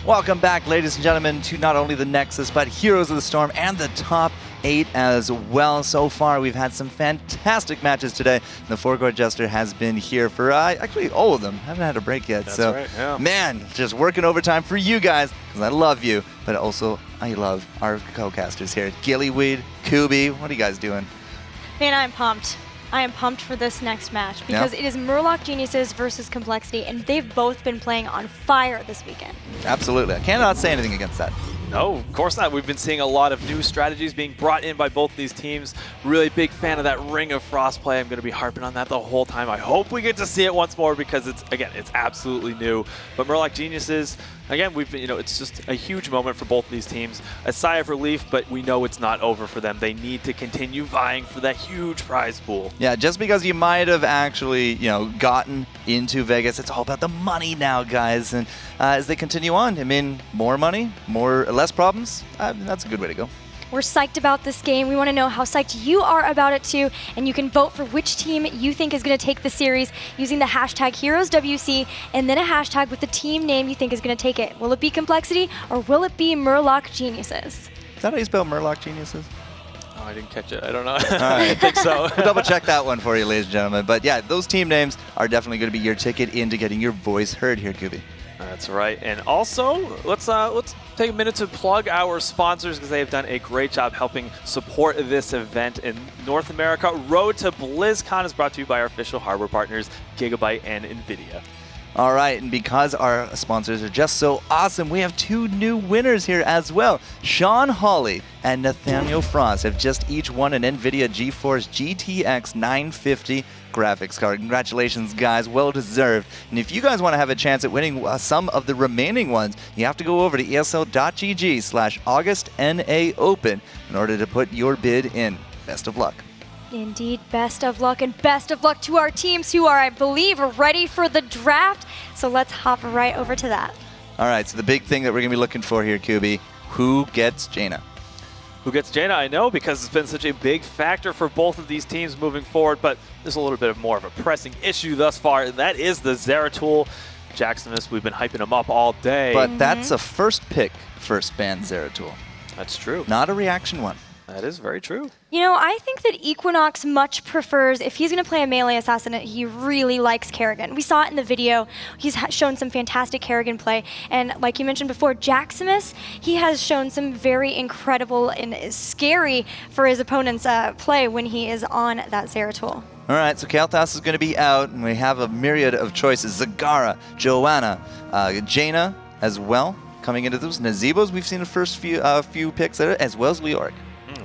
Welcome back, ladies and gentlemen, to not only the Nexus, but Heroes of the Storm and the top 8 as well. So far, we've had some fantastic matches today. The Forecourt Jester has been here for actually all of them. Haven't had a break yet. That's so, right, yeah. Man, just working overtime for you guys, because I love you, but also I love our co-casters here. Gillyweed, Kubi, what are you guys doing? Man, I'm pumped. I am pumped for this next match because it is Murloc Geniuses versus Complexity, and they've both been playing on fire this weekend. Absolutely. I cannot say anything against that. No, of course not. We've been seeing a lot of new strategies being brought in by both these teams. Really big fan of that Ring of Frost play. I'm going to be harping on that the whole time. I hope we get to see it once more because it's absolutely new. But Murloc Geniuses, again, it's just a huge moment for both of these teams. A sigh of relief, but we know it's not over for them. They need to continue vying for that huge prize pool. Yeah, just because you might have actually, gotten into Vegas, it's all about the money now, guys. And as they continue on, I mean, more money, less problems. That's a good way to go. We're psyched about this game. We want to know how psyched you are about it too, and you can vote for which team you think is going to take the series using the hashtag HeroesWC and then a hashtag with the team name you think is going to take it. Will it be Complexity or will it be Murloc Geniuses? Is that how you spell Murloc Geniuses? Oh, I didn't catch it. I don't know. All right. I think so. We'll double check that one for you, ladies and gentlemen. But yeah, those team names are definitely going to be your ticket into getting your voice heard here, Kubi. That's right. And also, let's take a minute to plug our sponsors because they have done a great job helping support this event in North America. Road to BlizzCon is brought to you by our official hardware partners, Gigabyte and NVIDIA. All right, and because our sponsors are just so awesome, we have 2 new winners here as well. Sean Hawley and Nathaniel Frost have just each won an NVIDIA GeForce GTX 950 graphics card. Congratulations, guys. Well deserved. And if you guys want to have a chance at winning some of the remaining ones, you have to go over to esl.gg/AugustNAOpen in order to put your bid in. Best of luck. Indeed, best of luck, and best of luck to our teams who are, I believe, ready for the draft. So let's hop right over to that. All right, so the big thing that we're going to be looking for here, Kubi, who gets Jaina? Who gets Jaina, I know, because it's been such a big factor for both of these teams moving forward, but there's a little bit more of a pressing issue thus far, and that is the Zeratul. Jaximus, we've been hyping him up all day. But that's a first pick, first ban Zeratul. That's true. Not a reaction one. That is very true. I think that Equinox much prefers, if he's going to play a melee assassin, he really likes Kerrigan. We saw it in the video. He's shown some fantastic Kerrigan play. And like you mentioned before, Jaximus, he has shown some very incredible and scary for his opponent's play when he is on that Zeratul. All right, so Kalthas is going to be out, and we have a myriad of choices. Zagara, Joanna, Jaina as well coming into those. Nazibos, we've seen the first few picks there, as well as Leoric.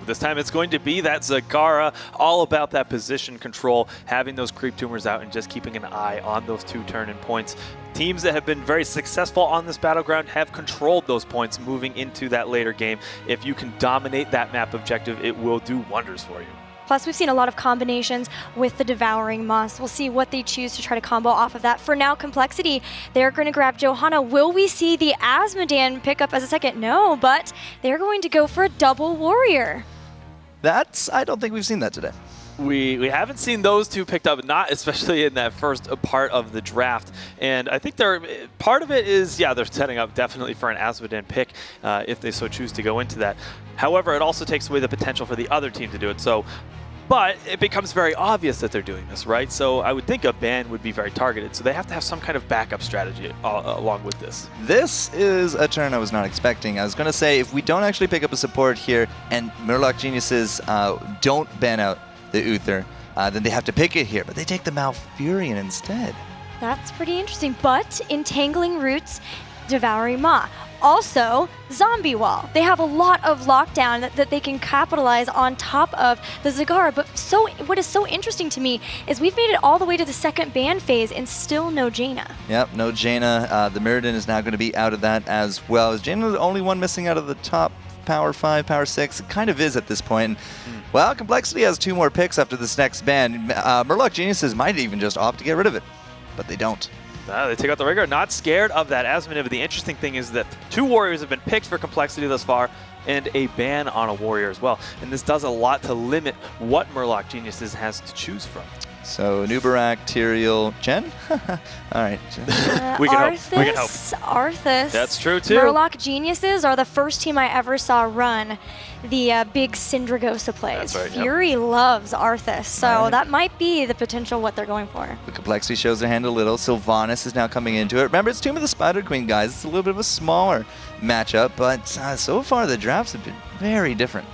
This time it's going to be that Zagara, all about that position control, having those creep tumors out and just keeping an eye on those 2 turn-in points. Teams that have been very successful on this battleground have controlled those points moving into that later game. If you can dominate that map objective, it will do wonders for you. Plus, we've seen a lot of combinations with the Devouring Moss. We'll see what they choose to try to combo off of that. For now, Complexity, they're going to grab Johanna. Will we see the Asmodan pick up as a second? No, but they're going to go for a double warrior. I don't think we've seen that today. We haven't seen those 2 picked up, not especially in that first part of the draft. And I think part of it is, they're setting up definitely for an Asmodan pick if they so choose to go into that. However, it also takes away the potential for the other team to do it. But it becomes very obvious that they're doing this, right? So I would think a ban would be very targeted. So they have to have some kind of backup strategy along with this. This is a turn I was not expecting. I was going to say, if we don't actually pick up a support here and Murloc Geniuses don't ban out the Uther, then they have to pick it here. But they take the Malfurion instead. That's pretty interesting. But Entangling Roots, Devouring Maw. Also, Zombie Wall. They have a lot of lockdown that they can capitalize on top of the Zagara. But what is so interesting to me is we've made it all the way to the second ban phase and still no Jaina. Yep, no Jaina. The Mirrodin is now going to be out of that as well. Is Jaina the only one missing out of the top Power 5, Power 6? It kind of is at this point. Well, Complexity has 2 more picks after this next ban. Murloc Geniuses might even just opt to get rid of it, but they don't. They take out the Rigor, not scared of that Asmodan, but the interesting thing is that 2 warriors have been picked for Complexity thus far, and a ban on a warrior as well. And this does a lot to limit what Murloc Geniuses has to choose from. So Nubarak, Tyrael, Jen? All right. We can help. We can help. Arthas. That's true, too. Murloc Geniuses are the first team I ever saw run the big Syndragosa plays. That's right, yep. Fury loves Arthas, so Right. that might be the potential what they're going for. The complexity shows their hand a little. Sylvanas is now coming into it. Remember, it's Tomb of the Spider Queen, guys. It's a little bit of a smaller matchup, but so far the drafts have been very different.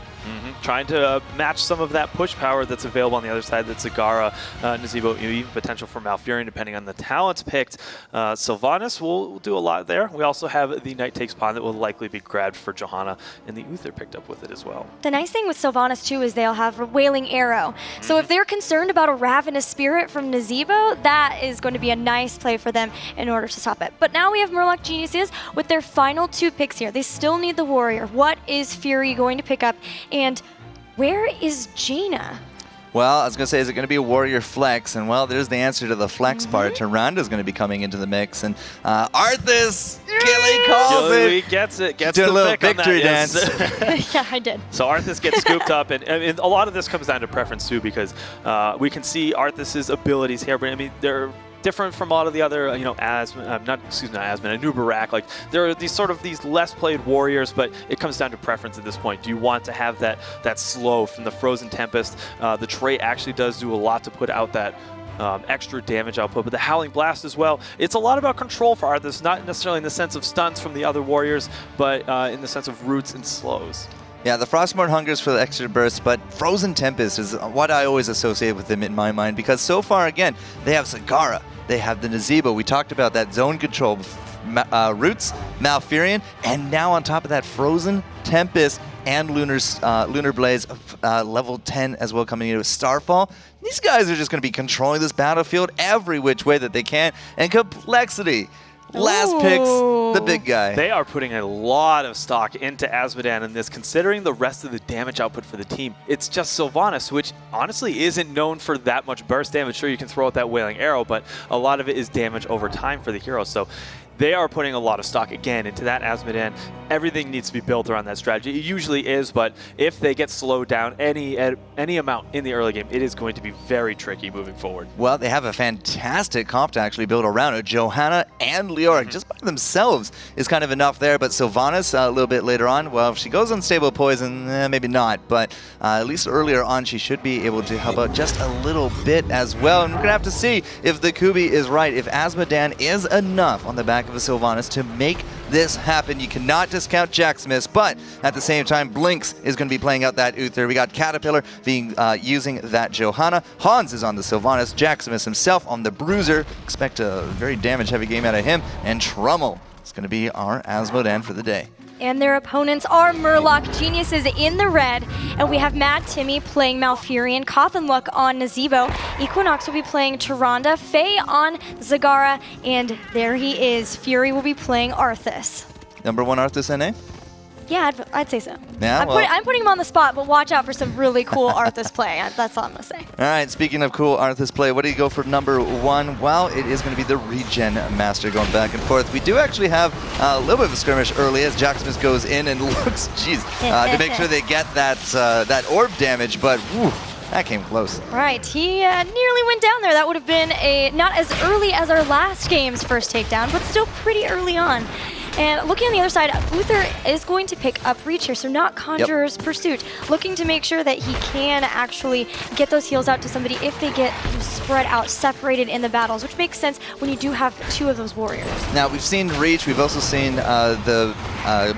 Trying to match some of that push power that's available on the other side. That Zagara, Nazeebo, even potential for Malfurion depending on the talents picked. Sylvanas will do a lot there. We also have the Knight Takes Pawn that will likely be grabbed for Johanna, and the Uther picked up with it as well. The nice thing with Sylvanas too is they'll have a Wailing Arrow. So if they're concerned about a Ravenous Spirit from Nazeebo, that is going to be a nice play for them in order to stop it. But now we have Murloc Geniuses with their final 2 picks here. They still need the Warrior. What is Fury going to pick up? And where is Jaina? Well, I was going to say, is it going to be a Warrior Flex? And, well, there's the answer to the Flex part. Tyranda's going to be coming into the mix. And Arthas, Gilly calls it. Gets it. Gets Did the a little pick on that, victory yes. dance. Yeah, I did. So Arthas gets scooped up, and a lot of this comes down to preference too, because we can see Arthas's abilities here, but I mean they're different from a lot of the other, Nubarak. Like there are these less played warriors, but it comes down to preference at this point. Do you want to have that slow from the Frozen Tempest? The trait actually does do a lot to put out that extra damage output, but the Howling Blast as well. It's a lot about control for Arthas, not necessarily in the sense of stunts from the other warriors, but in the sense of roots and slows. Yeah, the Frostmourne hungers for the extra burst, but Frozen Tempest is what I always associate with them in my mind, because so far, again, they have Zagara, they have the Nazeebo. We talked about that zone control, Roots, Malfurion, and now on top of that, Frozen Tempest and Lunar Blaze, level 10 as well coming into Starfall. These guys are just going to be controlling this battlefield every which way that they can, and complexity. Last picks, the big guy. They are putting a lot of stock into Azmodan in this, considering the rest of the damage output for the team. It's just Sylvanas, which honestly isn't known for that much burst damage. Sure, you can throw out that Wailing Arrow, but a lot of it is damage over time for the hero. So they are putting a lot of stock, again, into that Azmodan. Everything needs to be built around that strategy. It usually is, but if they get slowed down any amount in the early game, it is going to be very tricky moving forward. Well, they have a fantastic comp to actually build around it. Johanna and Leoric, just by themselves, is kind of enough there, but Sylvanas, a little bit later on, well, if she goes unstable poison, maybe not, but at least earlier on, she should be able to help out just a little bit as well, and we're going to have to see if the Kubi is right, if Azmodan is enough on the back of a Sylvanas to make this happen. You cannot discount Jaximus, but at the same time, Blinks is going to be playing out that Uther. We got Caterpillar being using that Johanna. Hans is on the Sylvanas. Jaximus himself on the Bruiser. Expect a very damage-heavy game out of him. And Trummel is going to be our Azmodan for the day. And their opponents are Murloc Geniuses in the red, and we have madtimmy playing Malfurion, CauthonLuck on Nazeebo, Equinox will be playing Tyrande, Faye on Zagara, and there he is, Fury will be playing Arthas. Number 1 Arthas NA? Yeah, I'd say so. Yeah, I'm putting him on the spot, but watch out for some really cool Arthas play. That's all I'm going to say. All right, speaking of cool Arthas play, what do you go for number 1? Well, it is going to be the Regen Master going back and forth. We do actually have a little bit of a skirmish early as Jaximus goes in and looks, to make sure they get that orb damage, but whew, that came close. Right, he nearly went down there. That would have been not as early as our last game's first takedown, but still pretty early on. And looking on the other side, Uther is going to pick up Reach here, so not Conjurer's Pursuit. Looking to make sure that he can actually get those heals out to somebody if they get spread out, separated in the battles, which makes sense when you do have 2 of those warriors. Now, we've seen Reach, we've also seen the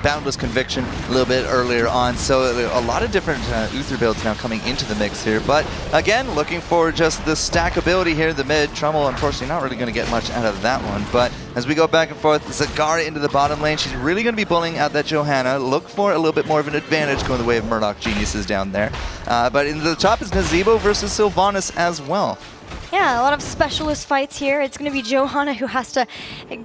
Boundless Conviction a little bit earlier on, so a lot of different Uther builds now coming into the mix here. But again, looking for just the stackability here in the mid. Trummel, unfortunately, not really going to get much out of that one, but as we go back and forth, Zagara into the bottom lane. She's really going to be bullying out that Johanna. Look for a little bit more of an advantage going the way of Murloc Geniuses down there. But in the top is Nazeebo versus Sylvanas as well. Yeah, a lot of specialist fights here. It's going to be Johanna who has to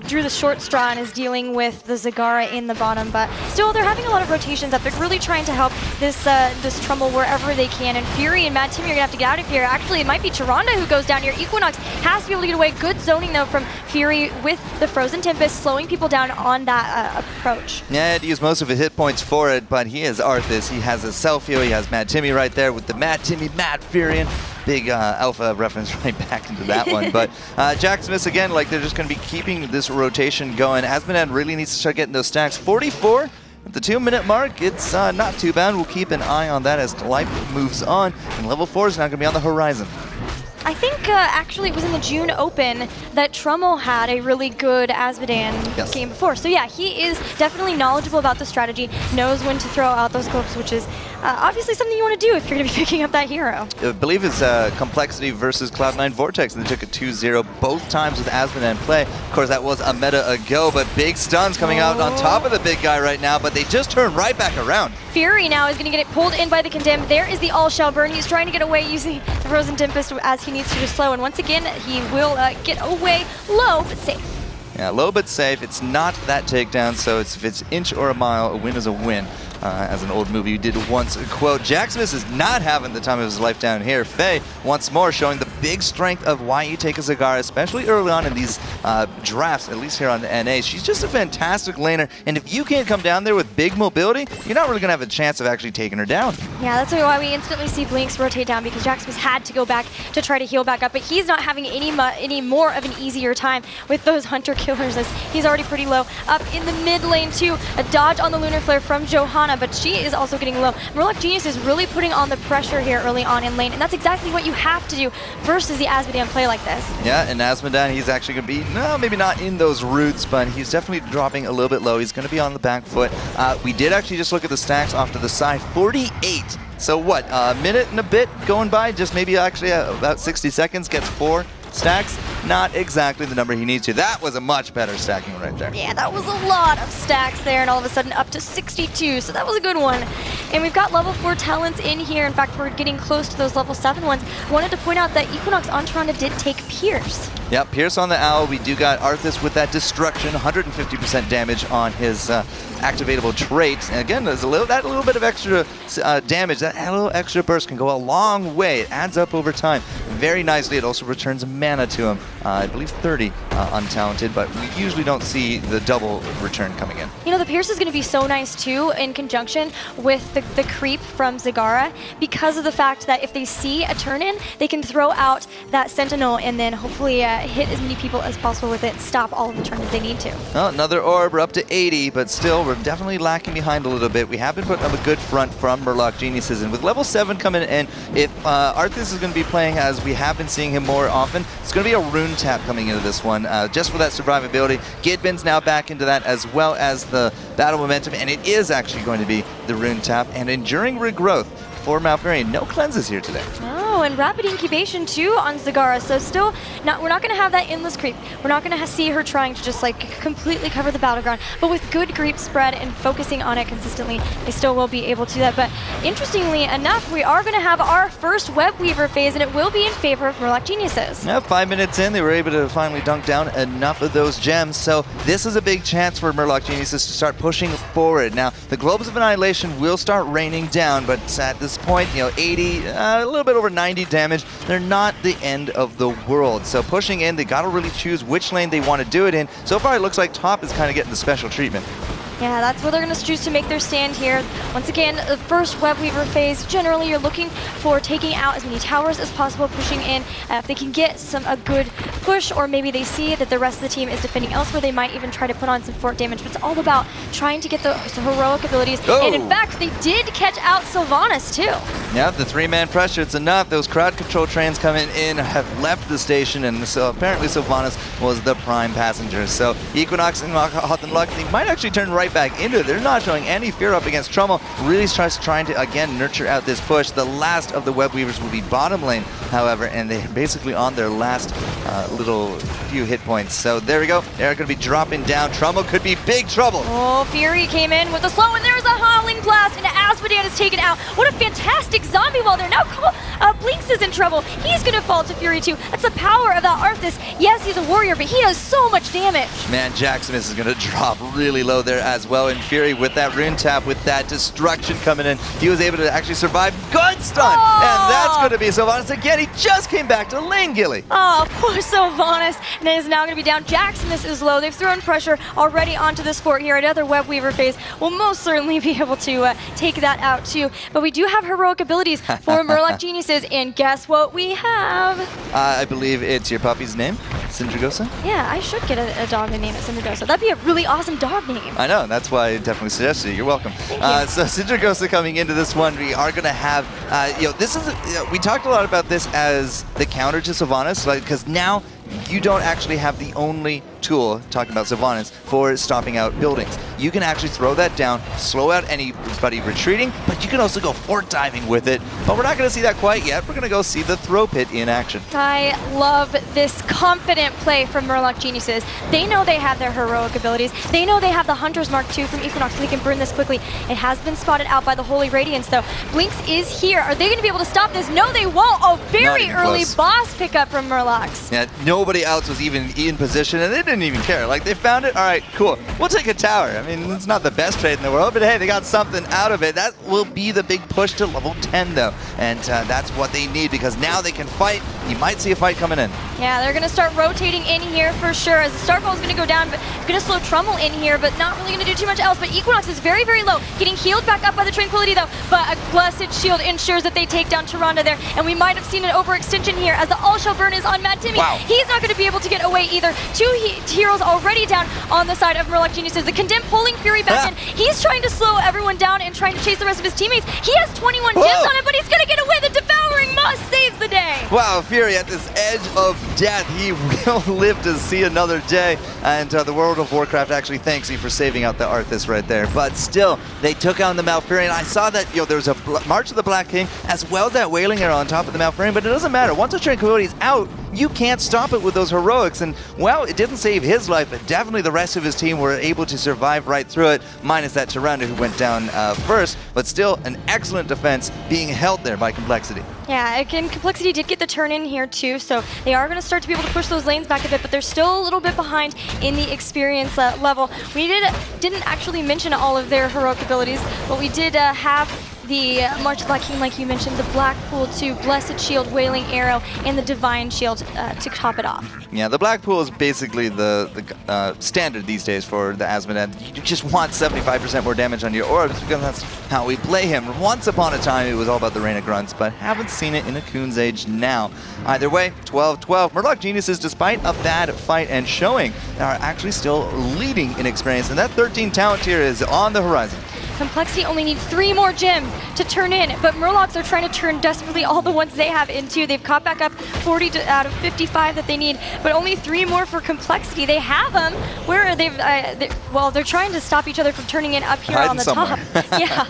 drew the short straw and is dealing with the Zagara in the bottom. But still, they're having a lot of rotations up. They're really trying to help this Trummel wherever they can. And Fury and madtimmy are going to have to get out of here. Actually, it might be Tyrande who goes down here. Equinox has to be able to get away. Good zoning, though, from Fury with the Frozen Tempest, slowing people down on that approach. Yeah, he had to use most of his hit points for it, but he is Arthas. He has a self-heal. He has madtimmy right there with the madtimmy, Malfurion. big alpha reference right back into that one. But Jaximus, again, like they're just going to be keeping this rotation going. Asmodan really needs to start getting those stacks. 44 at the 2-minute mark. It's not too bad. We'll keep an eye on that as life moves on. And level 4 is now going to be on the horizon. I think actually it was in the June Open that Trummel had a really good Asmodan game before. So yeah, he is definitely knowledgeable about the strategy, knows when to throw out those clips, which is obviously something you want to do if you're going to be picking up that hero. I believe it's Complexity versus Cloud9 Vortex, and they took a 2-0 both times with Asmodan play. Of course, that was a meta ago, but big stuns coming out on top of the big guy right now, but they just turn right back around. Fury now is going to get it pulled in by the Condemned. There is the all-shell burn. He's trying to get away using the Frozen Tempest as he needs to just slow, and once again, he will get away low, but safe. Yeah, low but safe. It's not that takedown, so if it's inch or a mile, a win is a win. As an old movie did once quote. Jaximus is not having the time of his life down here. Faye, once more, showing the big strength of why you take a Zagara, especially early on in these drafts, at least here on the NA. She's just a fantastic laner, and if you can't come down there with big mobility, you're not really going to have a chance of actually taking her down. Yeah, that's why we instantly see Blinks rotate down, because Jaximus had to go back to try to heal back up, but he's not having any more of an easier time with those Hunter killers, as he's already pretty low. Up in the mid lane too, a dodge on the Lunar Flare from Johanna, but she is also getting low. Murloc Genius is really putting on the pressure here early on in lane, and that's exactly what you have to do versus the Asmodan play like this. Yeah, and Asmodan, he's actually going to be, no, maybe not in those roots, but he's definitely dropping a little bit low. He's going to be on the back foot. We did actually just look at the stacks off to the side. 48. So what, a minute and a bit going by? Just maybe actually about 60 seconds, gets 4 stacks. Not exactly the number he needs to. That was a much better stacking right there. Yeah, that was a lot of stacks there, and all of a sudden up to 62, so that was a good one. And we've got level 4 talents in here. In fact, we're getting close to those level 7 ones. I wanted to point out that Equinox on Toronto did take Pierce. Yep, Pierce on the Owl. We do got Arthas with that Destruction, 150% damage on his activatable trait. And again, there's a little bit of extra damage, that little extra burst can go a long way. It adds up over time. Very nicely, it also returns mana to him. I believe 30 untalented, but we usually don't see the double return coming in. You know, the Pierce is going to be so nice too in conjunction with the creep from Zagara, because of the fact that if they see a turn-in, they can throw out that Sentinel and then hopefully hit as many people as possible with it, stop all of the turn-ins they need to. Well, another orb, we're up to 80, but still, we're definitely lacking behind a little bit. We have been putting up a good front from Murloc Geniuses, and with level 7 coming in, if Arthas is going to be playing as we have been seeing him more often, it's going to be a rune tap coming into this one, just for that survivability. Gidbin's now back into that, as well as the battle momentum, and it is actually going to be the rune tap, and enduring regrowth for Malfurion. No cleanses here today. Oh, and rapid incubation too on Zagara, so still, we're not going to have that endless creep. We're not going to see her trying to just like completely cover the battleground, but with good creep spread and focusing on it consistently, they still will be able to do that. But interestingly enough, we are going to have our first Web Weaver phase, and it will be in favor of Murloc Geniuses. Yeah, 5 minutes in, they were able to finally dunk down enough of those gems, so this is a big chance for Murloc Geniuses to start pushing forward. Now, the Globes of Annihilation will start raining down, but at this point, 80, a little bit over 90 damage. They're not the end of the world. So pushing in, they got to really choose which lane they want to do it in. So far, it looks like top is kind of getting the special treatment. Yeah, that's where they're going to choose to make their stand here. Once again, the first Web Weaver phase, generally you're looking for taking out as many towers as possible, pushing in. If they can get a good push, or maybe they see that the rest of the team is defending elsewhere, they might even try to put on some fort damage. But it's all about trying to get the heroic abilities. Oh. And in fact, they did catch out Sylvanas too. Yeah, the 3-man pressure, it's enough. Those crowd control trains coming in have left the station, and so apparently Sylvanas was the prime passenger. So Equinox and CauthonLuck, they might actually turn right back into it. They're not showing any fear up against Trummel. Really starts trying to, again, nurture out this push. The last of the Web Weavers will be bottom lane, however, and they're basically on their last little few hit points. So there we go. They're going to be dropping down. Trummel could be big trouble. Oh, Fury came in with a slow, and there's a Howling Blast, and Asmodan is taken out. What a fantastic zombie wall there. Now Blinks is in trouble. He's going to fall to Fury too. That's the power of that Arthas. Yes, he's a warrior, but he does so much damage. Man, Jaximus is going to drop really low there as well. And Fury with that rune tap, with that destruction coming in, he was able to actually survive good stun. Oh. And that's going to be Sylvanas again. He just came back to lane, Gilly. Oh, poor Sylvanas. And it is now going to be down. Jaximus is low. They've thrown pressure already onto this fort here. Another Web Weaver phase will most certainly be able to take that out too. But we do have heroic abilities for Murloc Geniuses. Geniuses, and guess what we have? I believe it's your puppy's name, Syndragosa? Yeah, I should get a dog named Syndragosa. That'd be a really awesome dog name. I know, that's why I definitely suggested it. You're welcome. So Syndragosa coming into this one, we are going to have, this is, we talked a lot about this as the counter to Sylvanas, because now you don't actually have the only tool, talking about Sylvanas, for stopping out buildings. You can actually throw that down, slow out anybody retreating, but you can also go fort diving with it. But we're not going to see that quite yet. We're going to go see the throw pit in action. I love this confident play from Murloc Geniuses. They know they have their heroic abilities. They know they have the Hunter's Mark II from Equinox, so they can burn this quickly. It has been spotted out by the Holy Radiance, though. Blinks is here. Are they going to be able to stop this? No, they won't. Oh, very early close. boss pickup from Murlocs. Yeah, nobody else was even in position, and they didn't even care. Like, they found it. All right, cool. We'll take a tower. I mean, it's not the best trade in the world, but hey, they got something out of it. That will be the big push to level 10, though, and that's what they need, because now they can fight. You might see a fight coming in. Yeah, they're going to start rotating in here for sure, as the Starfall is going to go down, but going to slow Trummel in here, but not really going to do too much else. But Equinox is very, very low, getting healed back up by the Tranquility, though, but a Blessed Shield ensures that they take down Tyrande there, and we might have seen an overextension here as the All Shall Burn is on madtimmy. Wow. He's not going to be able to get away either. Two heroes already down on the side of Murloc Geniuses. The Condemned pulling Fury back in. He's trying to slow everyone down and trying to chase the rest of his teammates. He has 21 gems on it, but he's going to get away. The Devouring Maw saves the day. Wow, Fury at this edge of death. He will live to see another day. And the World of Warcraft actually thanks you for saving out the Arthas right there. But still, they took on the Malfurion. I saw that there was a March of the Black King as well as that Wailing Arrow on top of the Malfurion, but it doesn't matter. Once the Tranquility is out, you can't stop it with those heroics. And, well, it didn't save his life, but definitely the rest of his team were able to survive right through it, minus that Tyrande who went down first. But still, an excellent defense being held there by Complexity. Yeah, again, Complexity did get the turn in here too, so they are going to start to be able to push those lanes back a bit, but they're still a little bit behind in the experience level. We didn't actually mention all of their heroic abilities, but we did have the March of the Black King, like you mentioned, the Blackpool 2, Blessed Shield, Wailing Arrow, and the Divine Shield to top it off. Yeah, the Blackpool is basically the standard these days for the Asmodee. You just want 75% more damage on your orbs, because that's how we play him. Once upon a time, it was all about the Reign of Grunts, but haven't seen it in a Coon's Age now. Either way, 12-12. Murloc Geniuses, despite a bad fight and showing, are actually still leading in experience, and that 13 talent tier is on the horizon. Complexity only needs 3 more gems to turn in, but Murlocs are trying to turn desperately all the ones they have into. They've caught back up 40 out of 55 that they need, but only 3 more for Complexity. They have them. Where are they? They're trying to stop each other from turning in up here on the top. Yeah.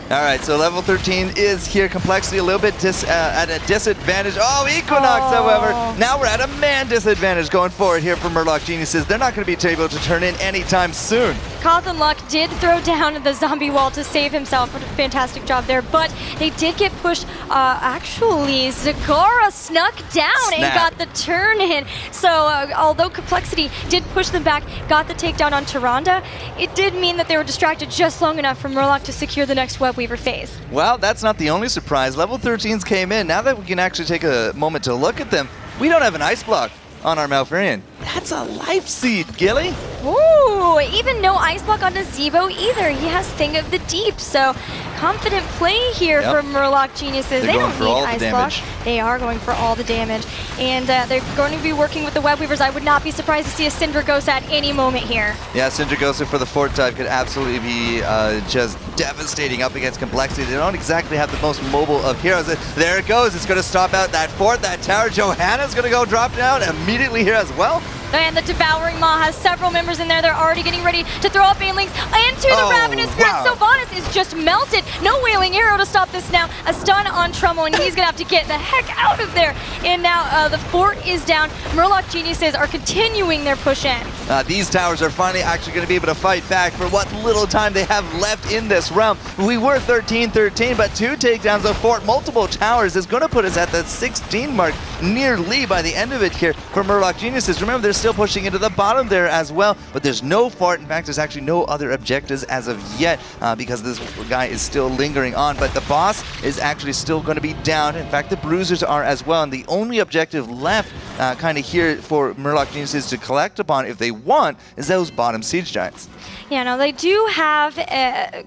All right, so level 13 is here. Complexity a little bit at a disadvantage. Oh, Equinox, however. Now we're at a man disadvantage going forward here for Murloc Geniuses. They're not going to be able to turn in anytime soon. CauthonLuck did throw down the zombie wall to save himself. A fantastic job there, but they did get pushed. Actually, Zagara snuck down and got the turn in. So although Complexity did push them back, got the takedown on Tyrande, it did mean that they were distracted just long enough for Murloc to secure the next Webweaver phase. Well, that's not the only surprise. Level 13s came in. Now that we can actually take a moment to look at them, we don't have an ice block on our Malfurion. That's a life seed, Gilly. Ooh, even no ice block on Nazebo either. He has Thing of the Deep, so confident play here from Murloc Geniuses. They don't need ice block. They are going for all the damage, and they're going to be working with the Webweavers. I would not be surprised to see a Syndragosa at any moment here. Yeah, Syndragosa for the fort type could absolutely be just devastating up against Complexity. They don't exactly have the most mobile of heroes. There it goes. It's going to stop out that fort, that tower. Johanna's going to go drop down immediately here as well. And the Devouring Maw has several members in there. They're already getting ready to throw up Banelings into the Ravenous Spirit. Sylvanas is just melted. No Wailing Arrow to stop this now. A stun on Trummel, and he's going to have to get the heck out of there. And now the fort is down. Murloc Geniuses are continuing their push in. These towers are finally actually going to be able to fight back for what little time they have left in this round. We were 13-13, but 2 takedowns of fort, multiple towers is going to put us at the 16 mark, near Lee by the end of it here for Murloc Geniuses. Remember, there's still pushing into the bottom there as well, but there's no fart. In fact, there's actually no other objectives as of yet because this guy is still lingering on, but the boss is actually still going to be down. In fact, the bruisers are as well, and the only objective left kind of here for Murloc Geniuses to collect upon if they want is those bottom siege giants. Yeah, no, they do have,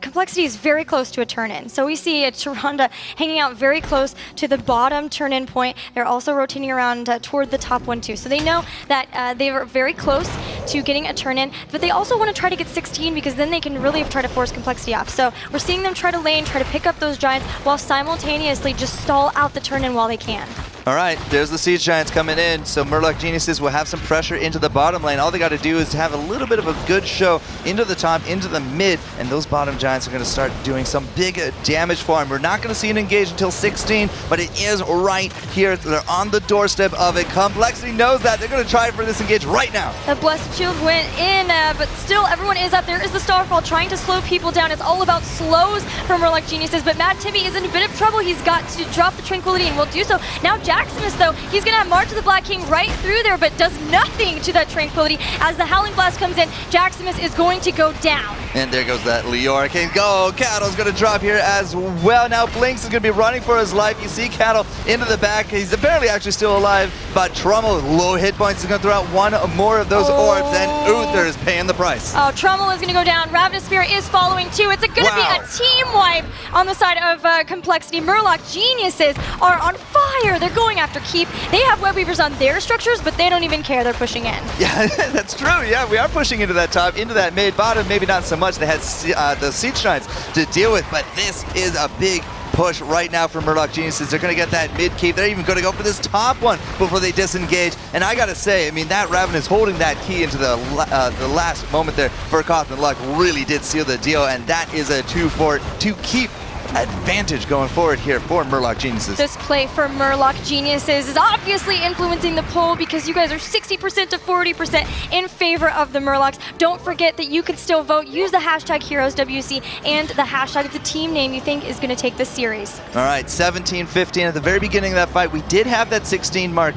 Complexity is very close to a turn-in. So we see a Tyrande hanging out very close to the bottom turn-in point. They're also rotating around toward the top one too. So they know that they were very close to getting a turn-in, but they also want to try to get 16 because then they can really try to force Complexity off. So we're seeing them try to lane, try to pick up those giants while simultaneously just stall out the turn-in while they can. All right, there's the siege giants coming in, so Murloc Geniuses will have some pressure into the bottom lane. All they got to do is have a little bit of a good show into the top, into the mid, and those bottom giants are going to start doing some big damage for them. We're not going to see it engage until 16, but it is right here. They're on the doorstep of it. Complexity knows that. They're going to try for this engage right now. The Blessed Shield went in, but still everyone is up. There is the Starfall trying to slow people down. It's all about slows for Murloc Geniuses, but madtimmy is in a bit of trouble. He's got to drop the Tranquility and will do so. Now Jaximus, though, he's going to have March of the Black King right through there, but does nothing to that Tranquility. As the Howling Blast comes in, Jaximus is going to go down. And there goes that Leoric. And go, Cattle's going to drop here as well. Now Blinks is going to be running for his life. You see Cattle into the back. He's apparently actually still alive, but Trummel, low hit points, is going to throw out one more of those orbs, and Uther is paying the price. Oh, Trummel is going to go down. Ravenous Spirit is following too. It's going to be a team wipe on the side of Complexity. Murloc Geniuses are on fire. They're going after Keep. They have web weavers on their structures, but they don't even care. They're pushing in. Yeah, that's true. Yeah, we are pushing into that top, into that mid. Bottom, maybe not so much. They had the siege giants to deal with, but this is a big push right now for Murloc Geniuses. They're going to get that mid keep. They're even going to go for this top one before they disengage. And I got to say, I mean, that Raven is holding that key into the last moment there for CauthonLuck really did seal the deal, and that is a 2-for-2 keep advantage going forward here for Murloc Geniuses. This play for Murloc Geniuses is obviously influencing the poll because you guys are 60% to 40% in favor of the Murlocs. Don't forget that you can still vote. Use the hashtag HeroesWC and the hashtag of the team name you think is going to take this series. All right, 17-15 at the very beginning of that fight. We did have that 16 mark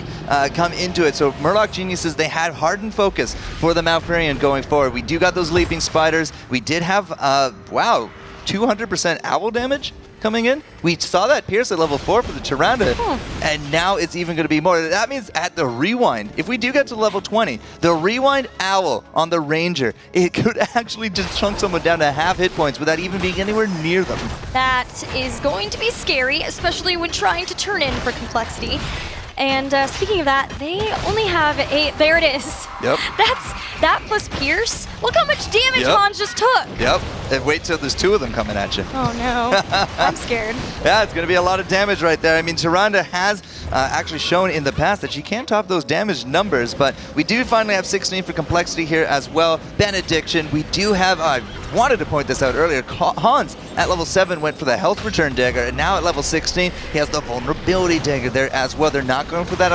come into it. So Murloc Geniuses, they had hardened focus for the Malfurion going forward. We do got those leaping spiders. We did have, wow, 200% owl damage coming in. We saw that pierce at level 4 for the Tyrande, and now it's even going to be more. That means at the rewind, if we do get to level 20, the rewind owl on the Ranger, it could actually just chunk someone down to half hit points without even being anywhere near them. That is going to be scary, especially when trying to turn in for Complexity. And speaking of that, they only have 8. There it is. Yep. That plus Pierce. Look how much damage Hans just took. Yep. And wait till there's 2 of them coming at you. Oh no. I'm scared. Yeah, it's going to be a lot of damage right there. I mean, Tyrande has actually shown in the past that she can top those damage numbers, but we do finally have 16 for Complexity here as well. Benediction. We do have, I wanted to point this out earlier, Hans at level 7 went for the health return dagger, and now at level 16, he has the vulnerability dagger there as well. They're not going for that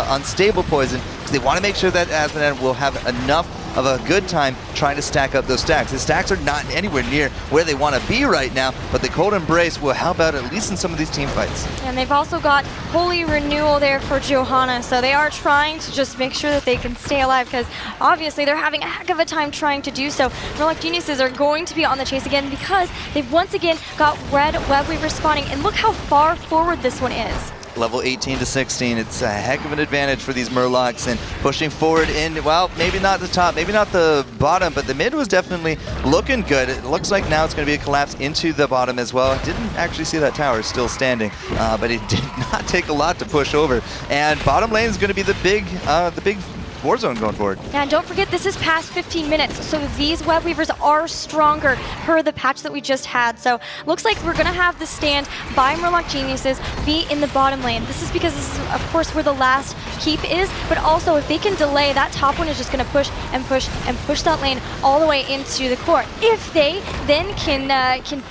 unstable poison because they want to make sure that Asmodan will have enough of a good time trying to stack up those stacks. His stacks are not anywhere near where they want to be right now, but the Cold Embrace will help out at least in some of these team fights. And they've also got Holy Renewal there for Johanna, so they are trying to just make sure that they can stay alive because obviously they're having a heck of a time trying to do so. Murloc Geniuses are going to be on the chase again because they've once again got red web weaver spawning, and look how far forward this one is. Level 18 to 16, it's a heck of an advantage for these Murlocs, and pushing forward in, well, maybe not the top, maybe not the bottom, but the mid was definitely looking good. It looks like now it's going to be a collapse into the bottom as well. I didn't actually see that tower still standing, but it did not take a lot to push over. And bottom lane is going to be the big war zone going forward. Yeah, and don't forget, this is past 15 minutes, so these web weavers are stronger per the patch that we just had. So looks like we're going to have the stand by Murloc Geniuses be in the bottom lane. This is because this is, of course, where the last keep is, but also if they can delay, that top one is just going to push and push and push that lane all the way into the core. If they then can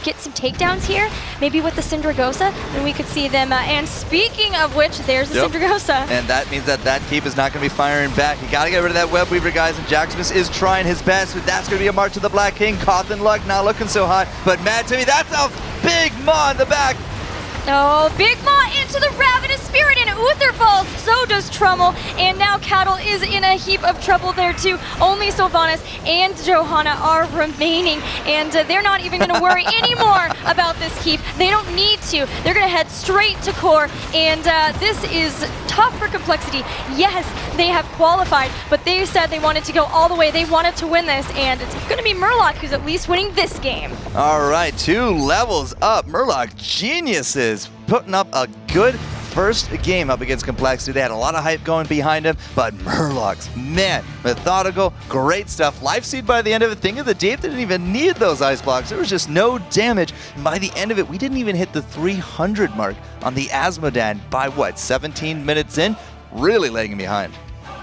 get some takedowns here, maybe with the Syndragosa, then we could see them. And speaking of which, there's the Syndragosa. And that means that keep is not going to be firing back. You got to get rid of that web weaver, guys, and Jaximus is trying his best, but that's going to be a march to the Black King. CauthonLuck not looking so hot, but madtimmy, that's a big maw in the back. Oh, Big Maw into the Ravenous Spirit, and Uther falls, so does Trummel, and now Cattle is in a heap of trouble there too. Only Sylvanas and Johanna are remaining, and they're not even going to worry anymore about this heap. They don't need to. They're going to head straight to core, and this is tough for Complexity. Yes, they have qualified, but they said they wanted to go all the way. They wanted to win this, and it's going to be Murloc who's at least winning this game. All right, 2 levels up. Murloc Geniuses putting up a good first game up against Complexity. They had a lot of hype going behind him, but Murloc's, man, methodical, great stuff. Life Seed by the end of it. Think of the Dave didn't even need those ice blocks. There was just no damage. And by the end of it, we didn't even hit the 300 mark on the Asmodan by what, 17 minutes in? Really lagging behind.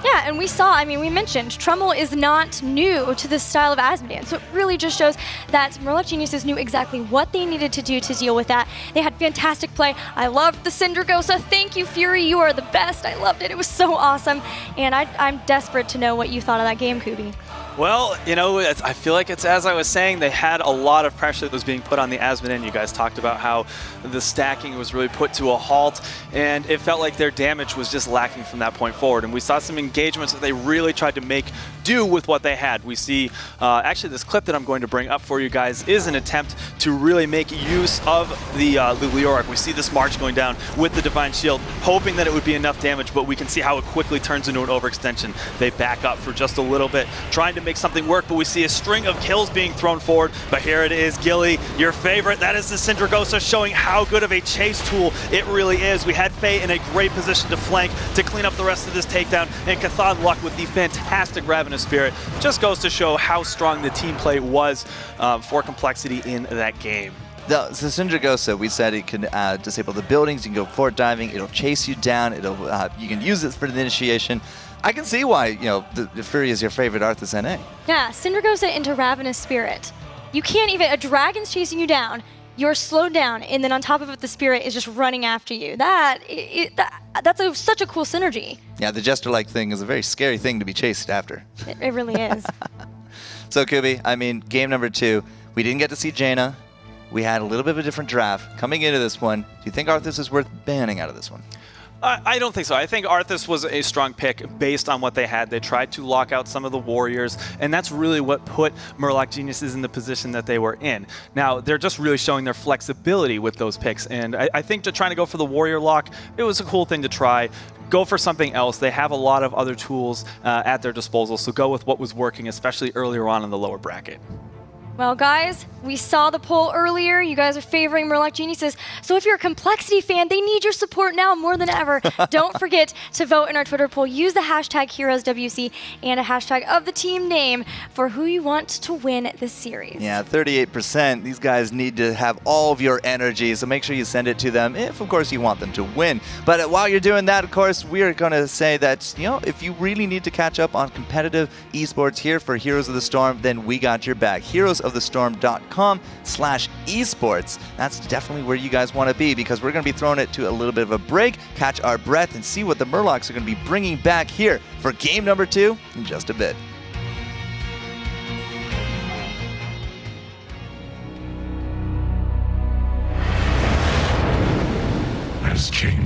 Yeah, and we saw, we mentioned, Trummel is not new to this style of Asmodan, so it really just shows that Murloc Geniuses knew exactly what they needed to do to deal with that. They had fantastic play. I loved the Syndragosa. Thank you, Fury. You are the best. I loved it. It was so awesome, and I'm desperate to know what you thought of that game, Kubi. Well, I feel like it's as I was saying, they had a lot of pressure that was being put on the Asmodan. You guys talked about how the stacking was really put to a halt, and it felt like their damage was just lacking from that point forward. And we saw some engagements that they really tried to make do with what they had. We see, actually this clip that I'm going to bring up for you guys is an attempt to really make use of the Leoric. We see this March going down with the Divine Shield, hoping that it would be enough damage, but we can see how it quickly turns into an overextension. They back up for just a little bit, trying to make something work, but we see a string of kills being thrown forward. But here it is, Gilly, your favorite. That is the Syndragosa, showing how good of a chase tool it really is. We had Faye in a great position to flank, to clean up the rest of this takedown, and CauthonLuck with the fantastic Ravenous Spirit. Just goes to show how strong the team play was for Complexity in that game. The Syndragosa, we said it can disable the buildings, you can go fort diving, it'll chase you down, you can use it for the initiation. I can see why, the Fury is your favorite Arthas NA. Yeah, Syndragosa into Ravenous Spirit. You can't even, a dragon's chasing you down, you're slowed down, and then on top of it, the Spirit is just running after you. That's such a cool synergy. Yeah, the Jester-like thing is a very scary thing to be chased after. It really is. So, Kubi, game number 2, we didn't get to see Jaina. We had a little bit of a different draft. Coming into this one, do you think Arthas is worth banning out of this one? I don't think so. I think Arthas was a strong pick based on what they had. They tried to lock out some of the warriors, and that's really what put Murloc Geniuses in the position that they were in. Now, they're just really showing their flexibility with those picks, and I think trying to go for the warrior lock, it was a cool thing to try. Go for something else. They have a lot of other tools at their disposal, so go with what was working, especially earlier on in the lower bracket. Well, guys, we saw the poll earlier. You guys are favoring Murloc Geniuses. So if you're a Complexity fan, they need your support now more than ever. Don't forget to vote in our Twitter poll. Use the hashtag HeroesWC and a hashtag of the team name for who you want to win this series. Yeah, 38%. These guys need to have all of your energy, so make sure you send it to them if, of course, you want them to win. But while you're doing that, of course, we are going to say that, if you really need to catch up on competitive esports here for Heroes of the Storm, then we got your back. heroesofthestorm.com/esports. That's definitely where you guys want to be, because we're going to be throwing it to a little bit of a break, catch our breath, and see what the Murlocs are going to be bringing back here for game number 2 in just a bit. As king,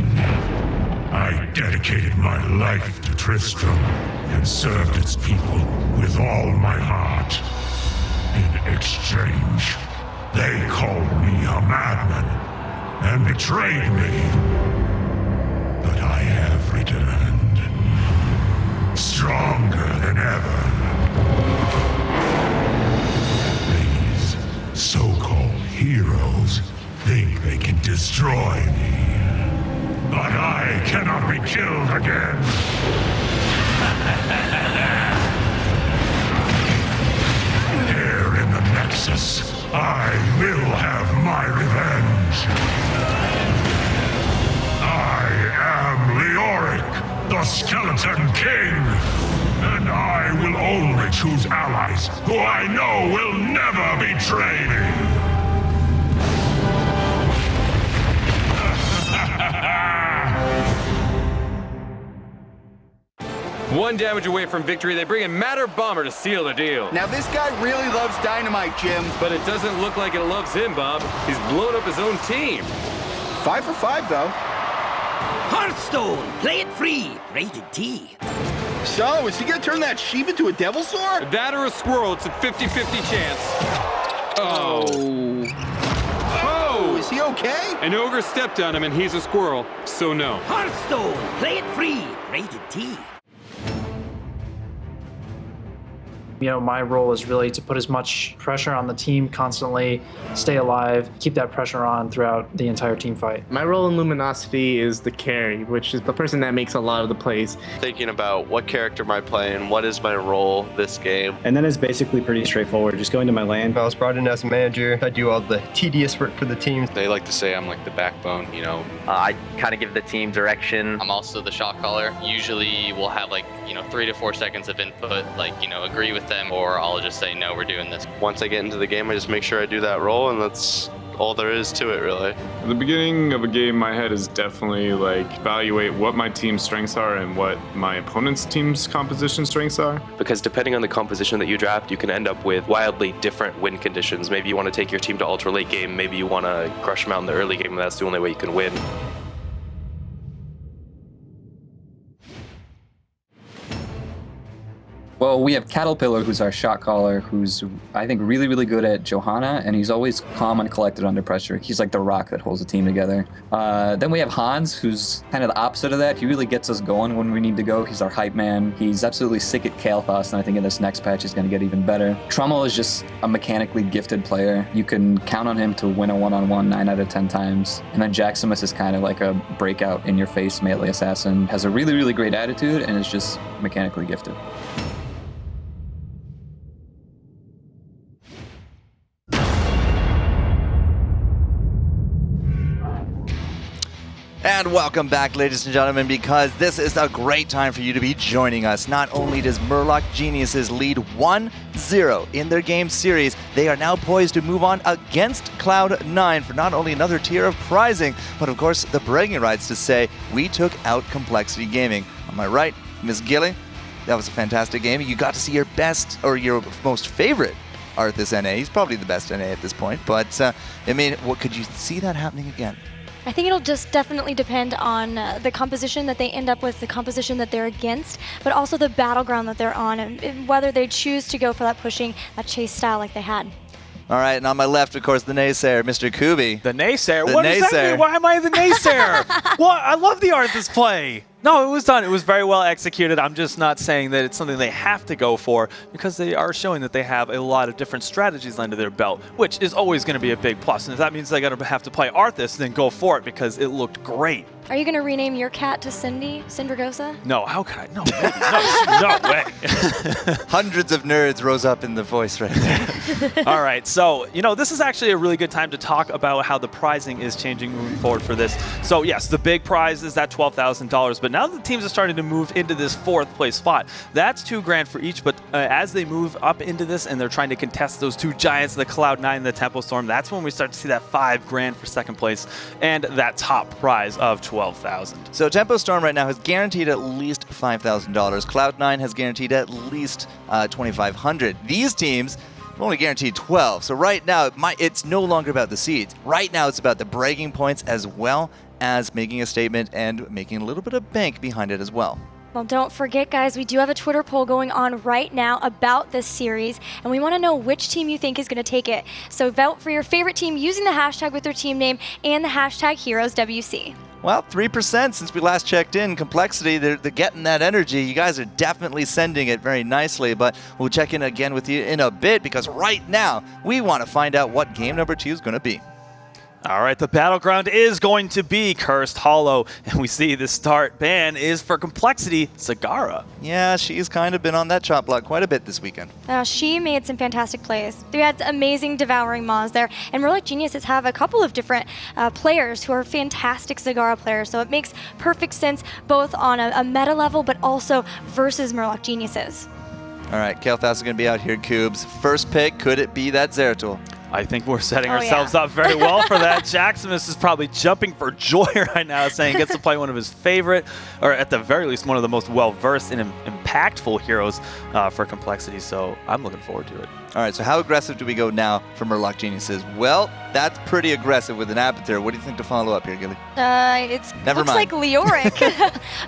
I dedicated my life to Tristram and served its people with all my heart. In exchange, they called me a madman and betrayed me. But I have returned, stronger than ever. These so-called heroes think they can destroy me. But I cannot be killed again. Here in the Nexus, I will have my revenge. I am Leoric, the Skeleton King. And I will only choose allies who I know will never betray me. One damage away from victory, they bring in Matter Bomber to seal the deal. Now this guy really loves dynamite, Jim. But it doesn't look like it loves him, Bob. He's blown up his own team. 5 for 5, though. Hearthstone, play it free. Rated T. So, is he gonna turn that sheep into a devil sword? That or a squirrel, it's a 50-50 chance. Oh. Oh, is he okay? An ogre stepped on him and he's a squirrel, so no. Hearthstone, play it free. Rated T. You know, my role is really to put as much pressure on the team constantly, stay alive, keep that pressure on throughout the entire team fight. My role in Luminosity is the carry, which is the person that makes a lot of the plays. Thinking about what character am I playing, what is my role this game. And then it's basically pretty straightforward. Just going to my lane. I was brought in as a manager. I do all the tedious work for the team. They like to say I'm like the backbone, you know. I kind of give the team direction. I'm also the shot caller. Usually we'll have 3 to 4 seconds of input, agree with them, or I'll just say, no, we're doing this. Once I get into the game, I just make sure I do that role, and that's all there is to it, really. At the beginning of a game, my head is definitely evaluate what my team's strengths are and what my opponent's team's composition strengths are. Because depending on the composition that you draft, you can end up with wildly different win conditions. Maybe you want to take your team to ultra late game, maybe you want to crush them out in the early game, and that's the only way you can win. Well, we have Cattlepillar, who's our shot caller, who's, I think, really, really good at Johanna, and he's always calm and collected under pressure. He's like the rock that holds the team together. Then we have Hans, who's kind of the opposite of that. He really gets us going when we need to go. He's our hype man. He's absolutely sick at Kael'thas, and I think in this next patch he's going to get even better. Trummel is just a mechanically gifted player. You can count on him to win a one-on-one 9 out of 10 times. And then Jaximus is kind of like a breakout in-your-face melee assassin. Has a really, really great attitude, and is just mechanically gifted. And welcome back, ladies and gentlemen, because this is a great time for you to be joining us. Not only does Murloc Geniuses lead 1-0 in their game series, they are now poised to move on against Cloud9 for not only another tier of prizing, but of course the bragging rights to say, we took out Complexity Gaming. Am I right, Miss Gilly? That was a fantastic game. You got to see your best, or your most favorite Arthas NA. He's probably the best NA at this point, but I mean, could you see that happening again? I think it'll just definitely depend on the composition that they end up with, the composition that they're against, but also the battleground that they're on, and whether they choose to go for that pushing, that chase style like they had. All right, and on my left, of course, the naysayer, Mr. Kubi. The naysayer? What does that mean? Why am I the naysayer? What? I love the Arthas play. No, it was done. It was very well executed. I'm just not saying that it's something they have to go for, because they are showing that they have a lot of different strategies under their belt, which is always going to be a big plus. And if that means they're going to have to play Arthas, then go for it, because it looked great. Are you going to rename your cat to Cindy? Syndragosa? No, how could I? No, no way. Hundreds of nerds rose up in the voice right there. All right, so, this is actually a really good time to talk about how the prizing is changing moving forward for this. So, yes, the big prize is that $12,000, but now that the teams are starting to move into this 4th place spot, that's $2,000 for each, but as they move up into this and they're trying to contest those two giants, the Cloud9 and the Tempo Storm, that's when we start to see that $5,000 for 2nd place and that top prize of $12,000. So Tempo Storm right now has guaranteed at least $5,000. Cloud9 has guaranteed at least $2,500. These teams have only guaranteed 12. So right now, it's no longer about the seeds. Right now, it's about the bragging points as well as making a statement and making a little bit of bank behind it as well. Well, don't forget, guys, we do have a Twitter poll going on right now about this series, and we want to know which team you think is going to take it. So vote for your favorite team using the hashtag with their team name and the hashtag HeroesWC. Well, 3% since we last checked in. Complexity, they're getting that energy. You guys are definitely sending it very nicely, but we'll check in again with you in a bit, because right now we want to find out what game number 2 is going to be. All right, the battleground is going to be Cursed Hollow, and we see the start ban is for Complexity, Zagara. Yeah, she's kind of been on that chop block quite a bit this weekend. She made some fantastic plays. They had amazing Devouring Maws there, and Murloc Geniuses have a couple of different players who are fantastic Zagara players, so it makes perfect sense both on a meta level, but also versus Murloc Geniuses. All right, Kael'thas is going to be out here, Cubes. First pick, could it be that Zeratul? I think we're setting ourselves up very well for that. Jaximus is probably jumping for joy right now, saying he gets to play one of his favorite, or at the very least, one of the most well-versed and impactful heroes for Complexity. So I'm looking forward to it. All right, so how aggressive do we go now for Murloc Geniuses? Well, that's pretty aggressive with an Abathur. What do you think to follow up here, Gilly? It looks like Leoric.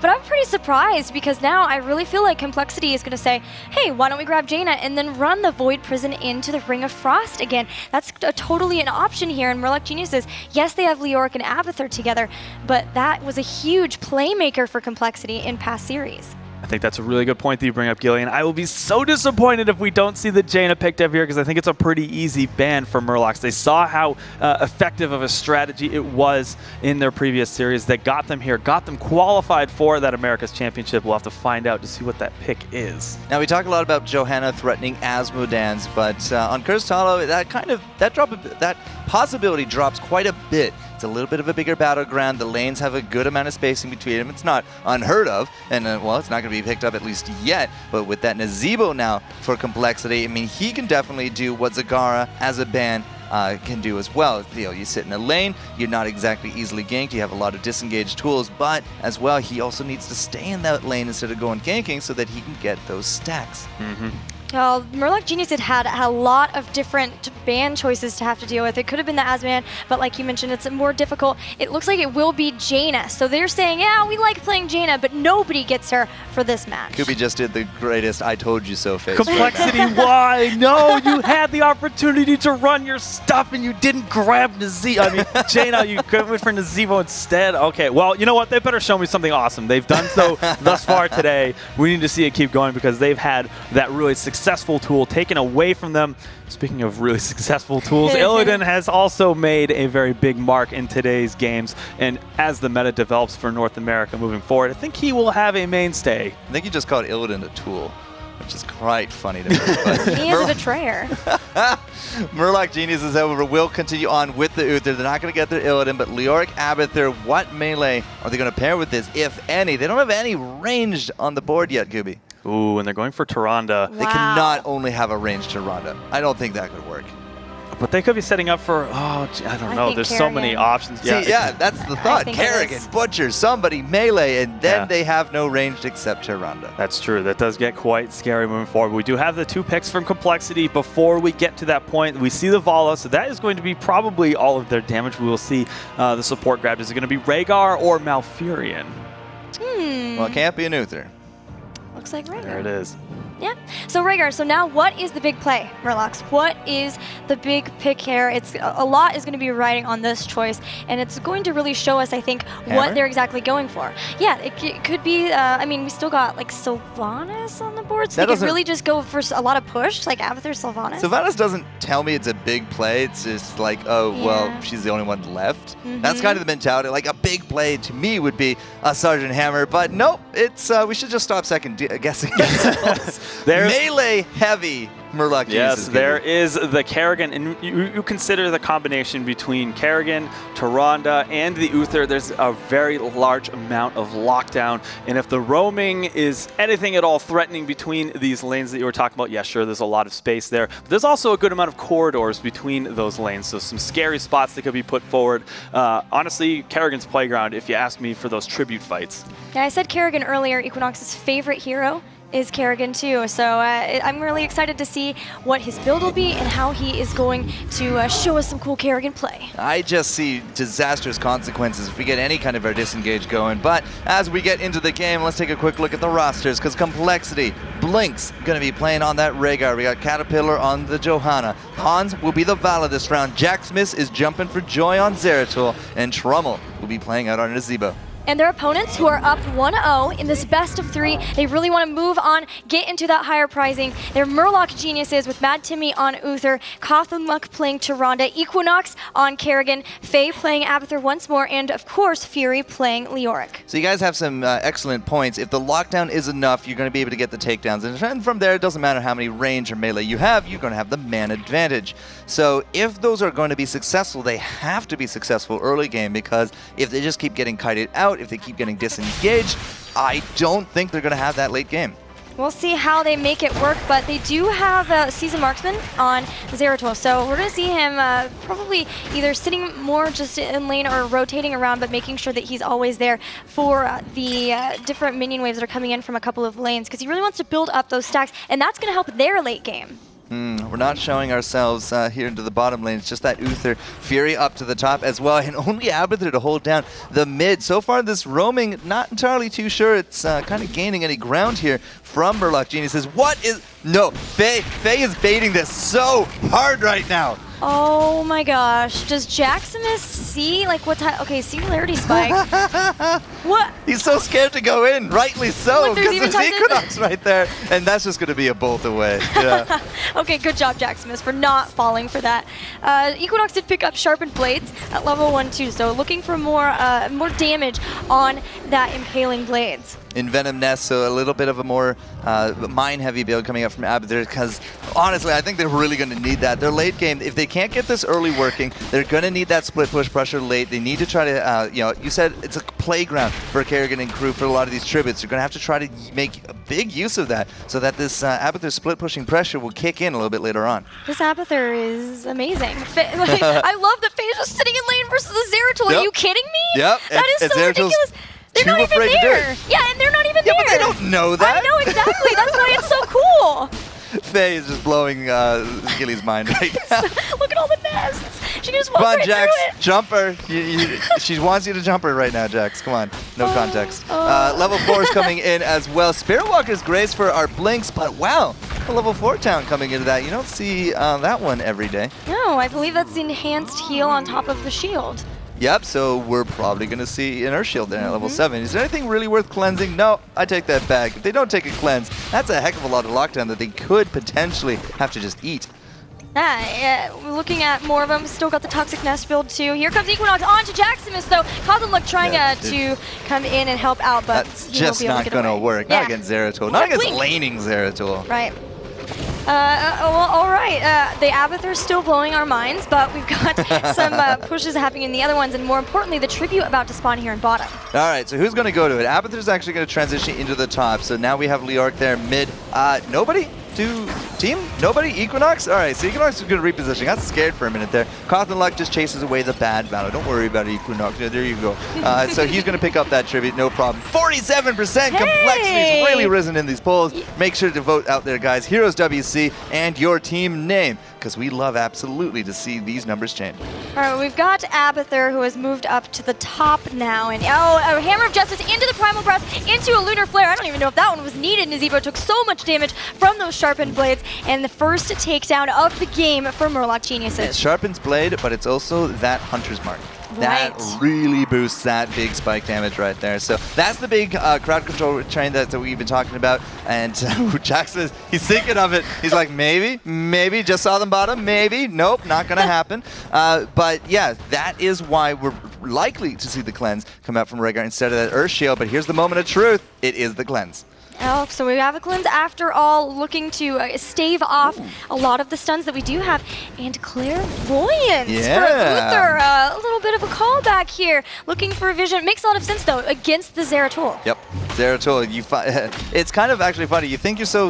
But I'm pretty surprised because now I really feel like Complexity is going to say, hey, why don't we grab Jaina and then run the Void Prison into the Ring of Frost again? That's totally an option here in Murloc Geniuses. Yes, they have Leoric and Abathur together, but that was a huge playmaker for Complexity in past series. I think that's a really good point that you bring up, Gillian. I will be so disappointed if we don't see the Jaina picked up here because I think it's a pretty easy ban for Murlocs. They saw how effective of a strategy it was in their previous series that got them here, got them qualified for that America's Championship. We'll have to find out to see what that pick is. Now, we talk a lot about Johanna threatening Asmodans, but on Cursed Hollow, that possibility drops quite a bit. It's a little bit of a bigger battleground. The lanes have a good amount of spacing between them. It's not unheard of, and well, it's not going to be picked up at least yet. But with that Nazebo now for Complexity, I mean, he can definitely do what Zagara as a ban can do as well. You know, you sit in a lane, you're not exactly easily ganked, you have a lot of disengaged tools, but as well, he also needs to stay in that lane instead of going ganking so that he can get those stacks. Well, Murloc Genius had a lot of different ban choices to have to deal with. It could have been the Asman, but like you mentioned, it's more difficult. It looks like it will be Jaina. So they're saying, yeah, we like playing Jaina, but nobody gets her for this match. Kubi just did the greatest I told you so face. Complexity, why? No, you had the opportunity to run your stuff and you didn't grab Jaina, you went for Nazebo instead. Okay, well, you know what? They better show me something awesome. They've done so thus far today. We need to see it keep going because they've had that really successful tool taken away from them. Speaking of really successful tools, Illidan has also made a very big mark in today's games, and as the meta develops for North America moving forward, I think he will have a mainstay. I think you just called Illidan a tool, which is quite funny to me. He is a betrayer. Murloc Geniuses, however, will continue on with the Uther. They're not going to get their Illidan, but Leoric, Abathur, what melee are they going to pair with this, if any? They don't have any ranged on the board yet, Gooby. Ooh, and they're going for Tyrande. They cannot only have a ranged Tyrande. I don't think that could work. But they could be setting up for, I don't know. There's so many options. See, that's the thought. Kerrigan, Butcher, somebody, melee, and then they have no ranged except Tyrande. That's true. That does get quite scary moving forward. We do have the 2 picks from Complexity. Before we get to that point, we see the Vala, so that is going to be probably all of their damage. We will see the support grab. Is it going to be Rhaegar or Malfurion? Well, it can't be an Uther. Looks like Rhaegar. There it is. Yeah. So Rhaegar, so now what is the big play, Murlocs? What is the big pick here? It's a lot is going to be riding on this choice, and it's going to really show us, I think, what they're exactly going for. Yeah, it could be, I mean, we still got like Sylvanas on the board, so they could really just go for a lot of push, like Abathur, Sylvanas. Sylvanas doesn't tell me it's a big play. It's just like, oh, well, she's the only one left. That's kind of the mentality. Like a big play to me would be a Sergeant Hammer, but nope, it's we should just stop second guessing. There's melee heavy Murloc Geniuses. Yes, there is the Kerrigan, and you consider the combination between Kerrigan, Tyrande, and the Uther. There's a very large amount of lockdown, and if the roaming is anything at all threatening between these lanes that you were talking about, yeah, sure, there's a lot of space there. But there's also a good amount of corridors between those lanes, so some scary spots that could be put forward. Honestly, Kerrigan's playground, if you ask me, for those tribute fights. Yeah, I said Kerrigan earlier, Equinox's favorite hero is Kerrigan too, so I'm really excited to see what his build will be and how he is going to show us some cool Kerrigan play. I just see disastrous consequences if we get any kind of our disengage going, but as we get into the game, let's take a quick look at the rosters, because Complexity, Blink's going to be playing on that Rhaegar, we got Caterpillar on the Johanna, Hans will be the Vala this round, Jaximus is jumping for Joy on Zeratul, and Trummel will be playing out on Nazebo. And their opponents, who are up 1-0 in this best of 3, they really want to move on, get into that higher pricing. They're Murloc Geniuses with madtimmy on Uther, CauthonLuck playing Tyrande, Equinox on Kerrigan, Faye playing Abathur once more, and of course Fury playing Leoric. So you guys have some excellent points. If the lockdown is enough, you're going to be able to get the takedowns. And from there, it doesn't matter how many range or melee you have, you're going to have the man advantage. So if those are going to be successful, they have to be successful early game, because if they just keep getting kited out, if they keep getting disengaged, I don't think they're going to have that late game. We'll see how they make it work, but they do have a Seasoned Marksman on Zeratul, so we're going to see him probably either sitting more just in lane or rotating around, but making sure that he's always there for the different minion waves that are coming in from a couple of lanes, because he really wants to build up those stacks, and that's going to help their late game. We're not showing ourselves here into the bottom lane. It's just that Uther Fury up to the top as well, and only Abathur to hold down the mid. So far, this roaming, not entirely too sure it's kind of gaining any ground here from Murloc Geniuses. What is... No, Faye is baiting this so hard right now. Oh my gosh. Does Jaximus see, like, what type? Okay, Singularity Spike. What? He's so scared to go in, rightly so, because there's Equinox right there, and that's just going to be a bolt away. Yeah. Okay, good job, Jaximus, for not falling for that. Equinox did pick up Sharpened Blades at level 1 too, so looking for more damage on that Impaling Blades. Envenom Nest, so a little bit of a more mine-heavy build coming up from Abathur, because honestly, I think they're really going to need that. Their late game, if they can't get this early working, they're going to need that split push pressure late. They need to try to, you said it's a playground for Kerrigan and crew for a lot of these tributes. They're going to have to try to make a big use of that so that this Abathur split pushing pressure will kick in a little bit later on. This Abathur is amazing. I love that Faye's just sitting in lane versus the Zeratul. Yep. Are you kidding me? Yep. That is so ridiculous. They're not even there. Yeah, and they're not even there. But they don't know that. I know, exactly. That's why it's so cool. Faye is just blowing Gilly's mind right now. Look at all the nests. She can just walk right Jax, through it. jump her. She wants you to jump her right now, Jax. Come on, no context. Level 4 is coming in as well. Spirit Walker's Grace for our Blinks, but wow, a level 4 town coming into that. You don't see that one every day. No, I believe that's the enhanced heal on top of the shield. Yep, so we're probably going to see an Earth Shield there at level 7. Is there anything really worth cleansing? No, I take that back. If they don't take a cleanse, that's a heck of a lot of lockdown that they could potentially have to just eat. Yeah, we're looking at more of them. Still got the Toxic Nest build too. Here comes Equinox on to Jaximus though. CauthonLuck trying to come in and help out, but that's just not going to work. Yeah. Not against Zeratul. Not against laning Zeratul. Right. Well, all right. The Abathur's still blowing our minds, but we've got some pushes happening in the other ones, and more importantly, the tribute about to spawn here in bottom. All right, so who's going to go to it? Abathur's actually going to transition into the top, so now we have Leoric there mid. Nobody to team? Nobody? Equinox? All right, so Equinox is going to reposition. Got scared for a minute there. CauthonLuck just chases away the bad battle. Don't worry about Equinox. Yeah, there you go. So he's going to pick up that tribute, no problem. 47% complexity's really risen in these polls. Make sure to vote out there, guys. Heroes WC and your team name, because we love absolutely to see these numbers change. All right, we've got Abathur, who has moved up to the top now, and a Hammer of Justice into the Primal Breath, into a Lunar Flare. I don't even know if that one was needed. Nazeebo took so much damage from those Sharpened Blades, and the first takedown of the game for Murloc Geniuses. It's Sharpen's Blade, but it's also that Hunter's Mark. That really boosts that big spike damage right there. So that's the big crowd control train that we've been talking about. And Jax he's thinking of it. He's like, maybe, just saw them bottom, maybe. Nope, not going to happen. But yeah, that is why we're likely to see the cleanse come out from Rhaegar instead of that Earth Shield. But here's the moment of truth. It is the cleanse. Oh, so we have a cleanse after all, looking to stave off a lot of the stuns that we do have. And Clairvoyance for Uther. A little bit of a callback here. Looking for a vision. Makes a lot of sense, though, against the Zeratul. Yep. Zeratul, it's kind of actually funny. You think you're so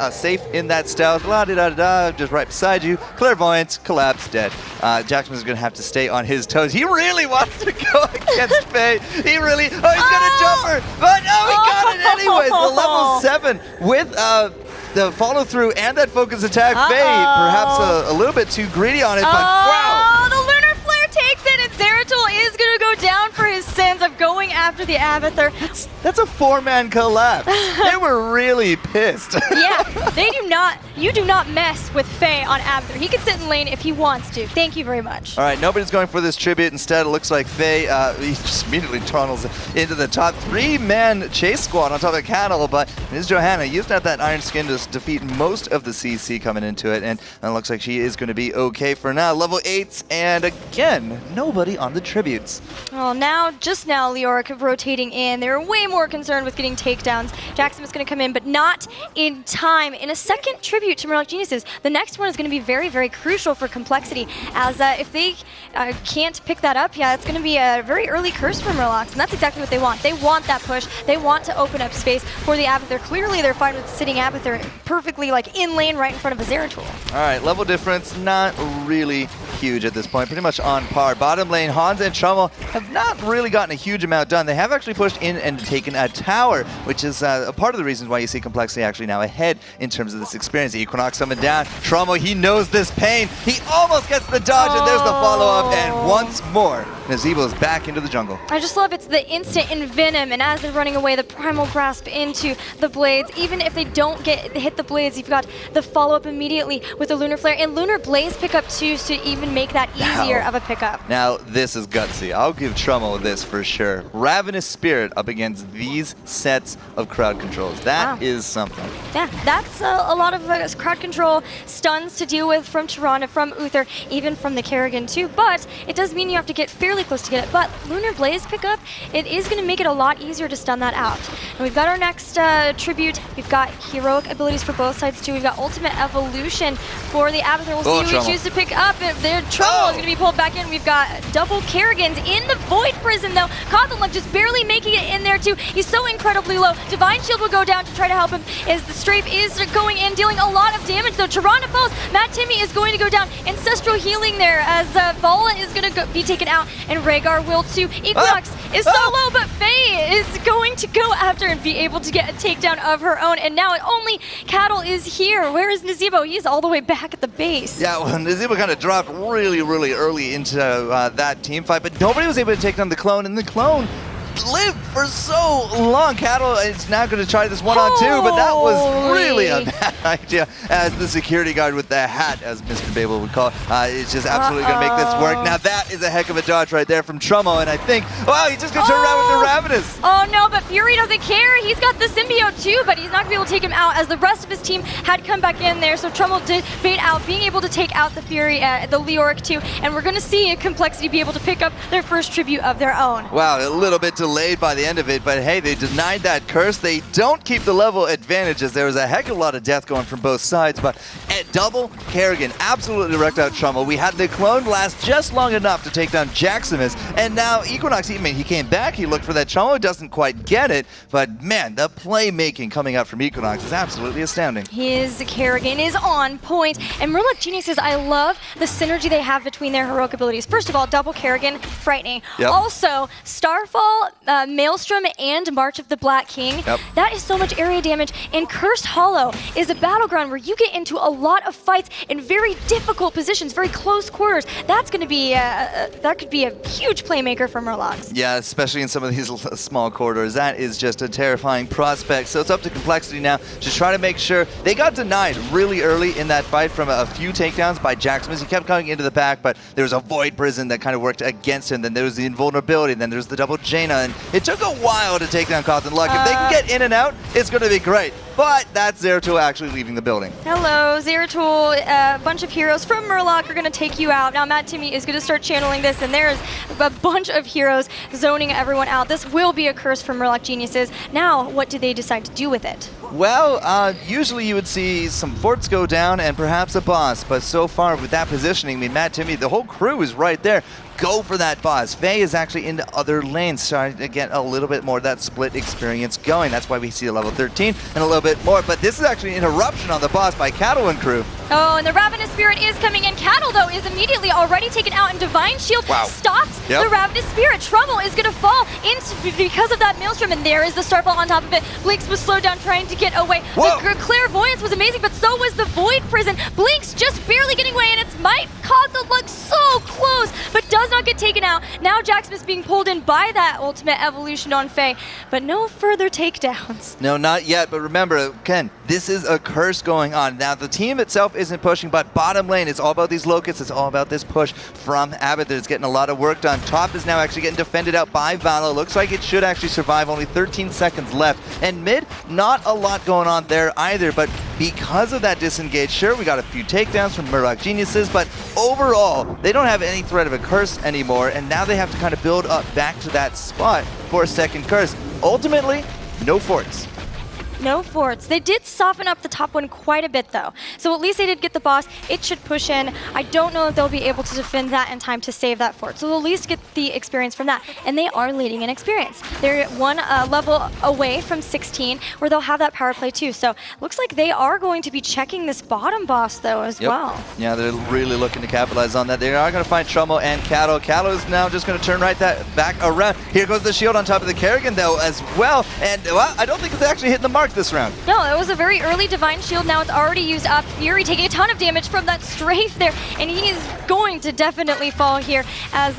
safe in that stealth, la-di-da-da-da, just right beside you. Clairvoyance, collapse, dead. Jaximus is going to have to stay on his toes. He really wants to go against Faye. He really, he's going to jump her. But no, he got it anyways. The level 7 with the follow through and that focus attack. Faye, perhaps a little bit too greedy on it, but wow. The Lunar Flare takes it, and Zeratul is going to go down for his sins of going after the Abathur. That's a 4-man collapse. They were really pissed. Yeah, you do not mess with Faye on Abathur. He can sit in lane if he wants to. Thank you very much. All right, nobody's going for this tribute. Instead, it looks like Faye, he just immediately tunnels into the top 3-man chase squad on top of Cattle, but Ms. Johanna used out that Iron Skin to defeat most of the CC coming into it, and it looks like she is going to be okay for now. Level 8s, and again, nobody on the tributes. Well, just now, Leoric rotating in. They're way more concerned with getting takedowns. Jaximus is going to come in, but not in time. In a second tribute tribute to Murloc Geniuses. The next one is going to be very, very crucial for complexity, as if they can't pick that up, yeah, it's going to be a very early curse for Murlocs, and that's exactly what they want. They want that push. They want to open up space for the Abathur. Clearly, they're fine with sitting Abathur perfectly like in lane right in front of a Zeratul. All right, level difference not really huge at this point, pretty much on par. Bottom lane, Hans and Trummel have not really gotten a huge amount done. They have actually pushed in and taken a tower, which is a part of the reasons why you see complexity actually now ahead in terms of this experience. Equinox coming down. Trummel, he knows this pain. He almost gets the dodge, and there's the follow-up, and once more, Nazeebo's back into the jungle. I just love it's the instant envenom, and as they're running away, the primal grasp into the blades. Even if they don't hit the blades, you've got the follow-up immediately with the Lunar Flare and Lunar Blaze pickup too, to even make that easier of a pickup. Now, this is gutsy. I'll give Trummel this for sure. Ravenous Spirit up against these sets of crowd controls. That is something. Yeah, that's a lot of crowd control stuns to deal with from Tirana, from Uther, even from the Kerrigan too, but it does mean you have to get fairly close to get it. But Lunar Blaze pickup, it is going to make it a lot easier to stun that out. And we've got our next tribute. We've got heroic abilities for both sides too. We've got ultimate evolution for the Abathur. We'll see who we choose to pick up. Their Trummel is going to be pulled back in. We've got double Kerrigans in the Void Prison though. CauthonLuck just barely making it in there too. He's so incredibly low. Divine Shield will go down to try to help him as the Strafe is going in, dealing a lot of damage though. Tirana falls. madtimmy is going to go down. Ancestral healing there as Vala is going to be taken out, and Rhaegar will too. Equinox is so low, but Faye is going to go after and be able to get a takedown of her own, and now only Cattle is here. Where is Nazeebo? He's all the way back at the base. Yeah, well, Nazeebo kind of dropped really, really early into that team fight, but nobody was able to take down the clone, and the clone lived for so long. Cattle is now going to try this 1-on-2, but that was really a bad idea, as the security guard with the hat, as Mr. Babel would call it, is just absolutely going to make this work. Now that is a heck of a dodge right there from Trummel, and I think, wow, he's just going to turn around with the Ravenous. Oh no, but Fury doesn't care. He's got the symbiote too, but he's not going to be able to take him out, as the rest of his team had come back in there. So Trummel did bait out, being able to take out the Fury, the Leoric too, and we're going to see Complexity be able to pick up their first tribute of their own. Wow, a little bit delayed by the end of it, but hey, they denied that curse. They don't keep the level advantages. There was a heck of a lot of death going from both sides, but at double, Kerrigan absolutely wrecked out Trummel. We had the clone last just long enough to take down Jaximus, and now Equinox, he came back, he looked for that Trummel, doesn't quite get it, but man, the playmaking coming out from Equinox is absolutely astounding. His Kerrigan is on point, and Murloc Geniuses, I love the synergy they have between their heroic abilities. First of all, double Kerrigan, frightening. Yep. Also, Starfall, Maelstrom, and March of the Black King. Yep. That is so much area damage, and Cursed Hollow is a battleground where you get into a lot of fights in very difficult positions, very close quarters. That's going to be, that could be a huge playmaker for Murlocs. Yeah, especially in some of these small corridors. That is just a terrifying prospect. So it's up to Complexity now to try to make sure. They got denied really early in that fight from a few takedowns by Jaximus. He kept coming into the back, but there was a Void Prison that kind of worked against him. Then there was the invulnerability. Then there's the double Jaina, and it took a while to take down CauthonLuck. If they can get in and out, it's going to be great. But that's Zeratul actually leaving the building. Hello, Zeratul. A bunch of heroes from Murloc are going to take you out. Now madtimmy is going to start channeling this, and there's a bunch of heroes zoning everyone out. This will be a curse for Murloc Geniuses. Now, what do they decide to do with it? Well, usually you would see some forts go down and perhaps a boss, but so far with that positioning, I mean, madtimmy, the whole crew is right there. Go for that boss. Faye is actually into other lanes, starting to get a little bit more of that split experience going. That's why we see a level 13 and a little bit more, but this is actually an interruption on the boss by Cattle and crew. Oh, and the Ravenous Spirit is coming in. Cattle, though, is immediately already taken out, and Divine Shield stops the Ravenous Spirit. Trummel is going to fall because of that Maelstrom, and there is the Starfall on top of it. Blinks was slowed down trying to get away. Whoa. The Clairvoyance was amazing, but so was the Void Prison. Blinks just barely getting away, and it's CauthonLuck so close, but does not get taken out. Now Jaximus being pulled in by that ultimate evolution on Faye, but no further takedowns. No, not yet, but remember, Ken, this is a curse going on. Now, the team itself isn't pushing, but bottom lane, it's all about these locusts. It's all about this push from Abathur. It's getting a lot of work done. Top is now actually getting defended out by Vala. Looks like it should actually survive. Only 13 seconds left. And mid, not a lot going on there either, but because of that disengage, sure, we got a few takedowns from Murloc Geniuses, but overall, they don't have any threat of a curse anymore, and now they have to kind of build up back to that spot for a second curse. Ultimately, no forts. No forts. They did soften up the top one quite a bit, though. So at least they did get the boss. It should push in. I don't know if they'll be able to defend that in time to save that fort. So they'll at least get the experience from that. And they are leading in experience. They're one level away from 16, where they'll have that power play too. So looks like they are going to be checking this bottom boss, though, as well. Yeah, they're really looking to capitalize on that. They are going to find Trummel and Cattle. Cattle is now just going to turn back around. Here goes the shield on top of the Kerrigan, though, as well. And, well, I don't think it's actually hitting the mark this round. No, it was a very early Divine Shield. Now it's already used up. Fury taking a ton of damage from that strafe there, and he is going to definitely fall here as